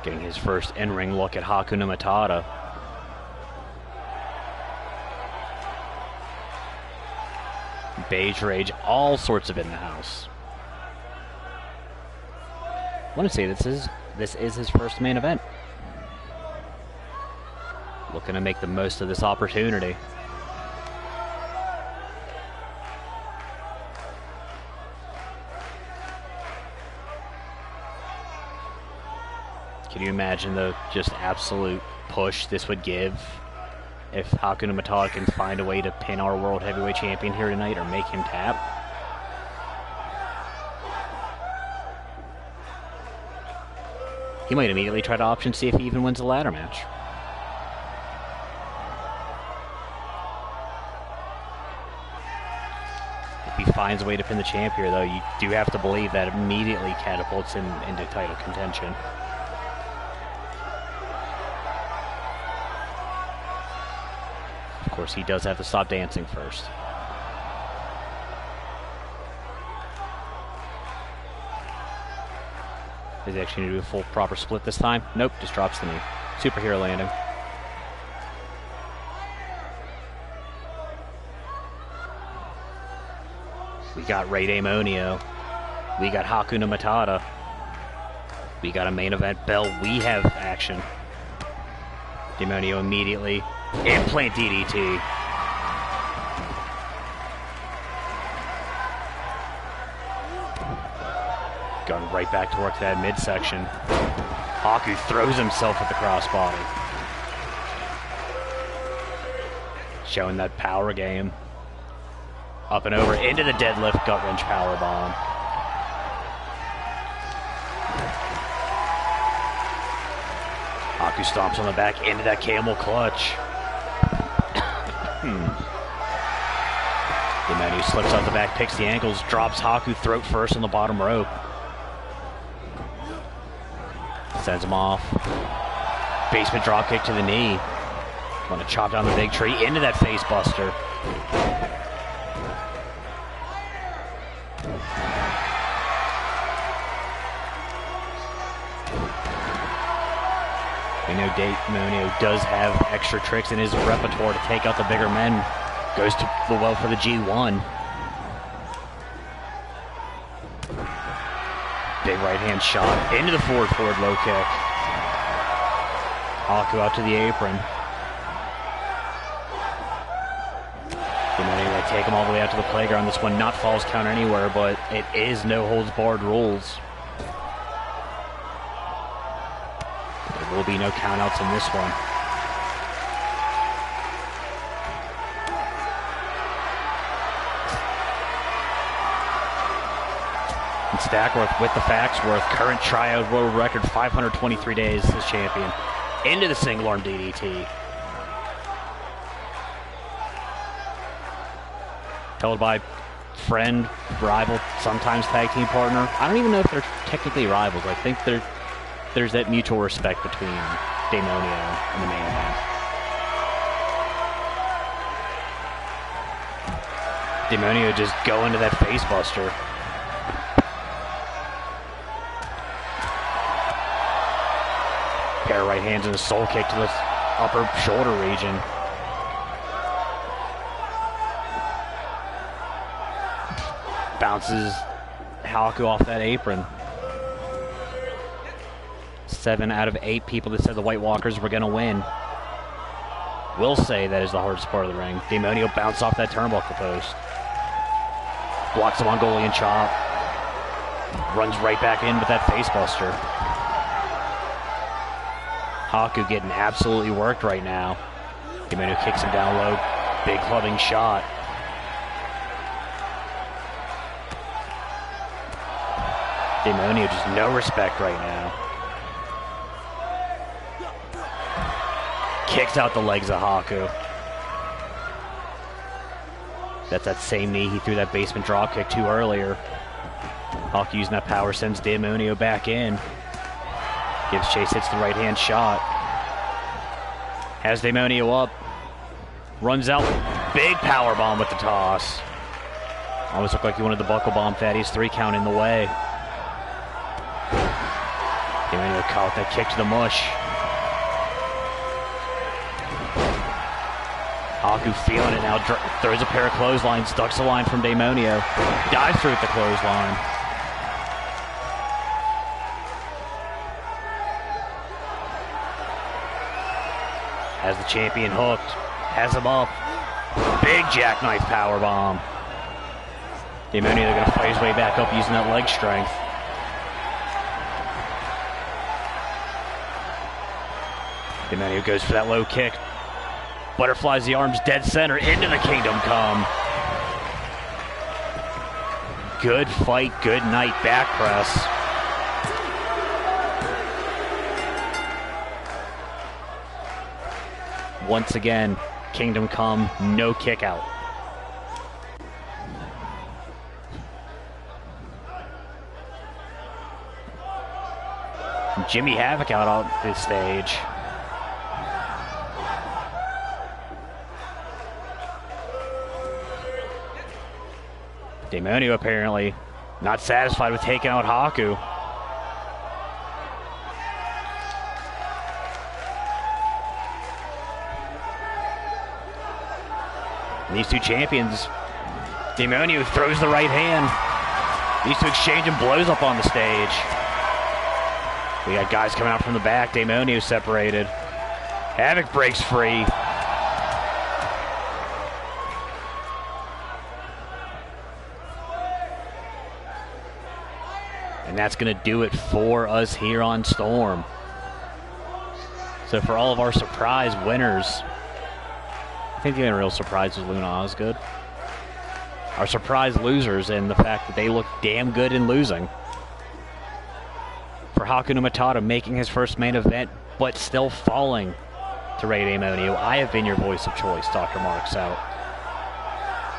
Getting his first in-ring look at Hakuna Matata. Beige Rage, all sorts of in the house. I want to say this is his first main event. Looking to make the most of this opportunity. Can you imagine the just absolute push this would give if Hakuna Matata can find a way to pin our World Heavyweight Champion here tonight or make him tap? He might immediately try to option see if he even wins the ladder match. If he finds a way to pin the champ here, though, you do have to believe that immediately catapults him into title contention. Of course, he does have to stop dancing first. Is he actually going to do a full proper split this time? Nope, just drops the knee. Superhero landing. We got Ray Damonio. We got Hakuna Matata. We got a main event bell. We have action. Damonio immediately. Implant DDT. Going right back to work that midsection. Haku throws himself at the crossbody. Showing that power game. Up and over into the deadlift gut wrench powerbomb. Haku stomps on the back into that camel clutch. Damonio slips off the back, picks the ankles, drops Haku throat first on the bottom rope. Sends him off. Basement dropkick to the knee. Want to chop down the big tree into that face buster. We know Damonio does have extra tricks in his repertoire to take out the bigger men. Goes to the well for the G1. shot into the forward low kick. Haku out to the apron. They take him all the way out to the playground. This one not falls count anywhere, but it is no holds barred rules. There will be no countouts in this one. And Stackworth with the Faxworth, current tryout world record 523 days as champion. Into the single arm DDT. Held by friend, rival, sometimes tag team partner. I don't even know if they're technically rivals. I think there's that mutual respect between Daemonio and the main event. Daemonio just go into that face buster. Pair of right hands and a soul kick to the upper shoulder region. Bounces Haku off that apron. 7 out of 8 people that said the White Walkers were going to win will say that is the hardest part of the ring. Daemonio bounced off that turnbuckle post. Blocks the Mongolian chop. Runs right back in with that facebuster. Haku getting absolutely worked right now. Daemonio kicks him down low. Big clubbing shot. Daemonio just no respect right now. Kicks out the legs of Haku. That's that same knee he threw that basement drop kick to earlier. Haku using that power sends Daemonio back in. Gives chase, hits the right hand shot. Has Daemonio up. Runs out. Big power bomb with the toss. Almost looked like he wanted the buckle bomb. Fatty's 3 count in the way. Daemonio caught that kick to the mush. Haku feeling it now. Throws a pair of clotheslines. Ducks the line from Daemonio. Dives through at the clothesline. Has the champion hooked. Has him up. Big jackknife powerbomb. Daemonio going to fight his way back up using that leg strength. Daemonio goes for that low kick. Butterflies the arms dead center into the Kingdom Come. Good fight, good night, back press. Once again, Kingdom Come, no kick out. Jimmy Havoc out on this stage. Daemonio apparently not satisfied with taking out Haku. And these two champions, Daemonio throws the right hand. These two exchanging blows up on the stage. We got guys coming out from the back. Daemonio separated. Havoc breaks free. And that's going to do it for us here on Storm. So for all of our surprise winners, I think the only real surprise was Luna Osgood. Our surprise losers and the fact that they look damn good in losing. For Haku no Matata making his first main event, but still falling to Ray Daemonio, I have been your voice of choice, DrMarxout.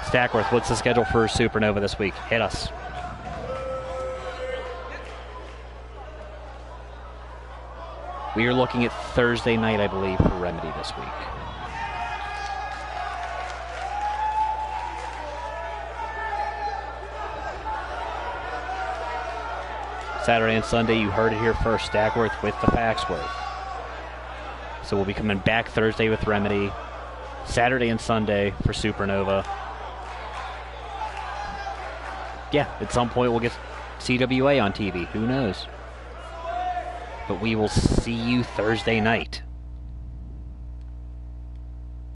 Stackworth, what's the schedule for Supernova this week? Hit us. We are looking at Thursday night, I believe, for Remedy this week. Saturday and Sunday, you heard it here first, Stackworth with the Faxworth. So we'll be coming back Thursday with Remedy, Saturday and Sunday for Supernova. Yeah, at some point we'll get CWA on TV, who knows? But we will see you Thursday night.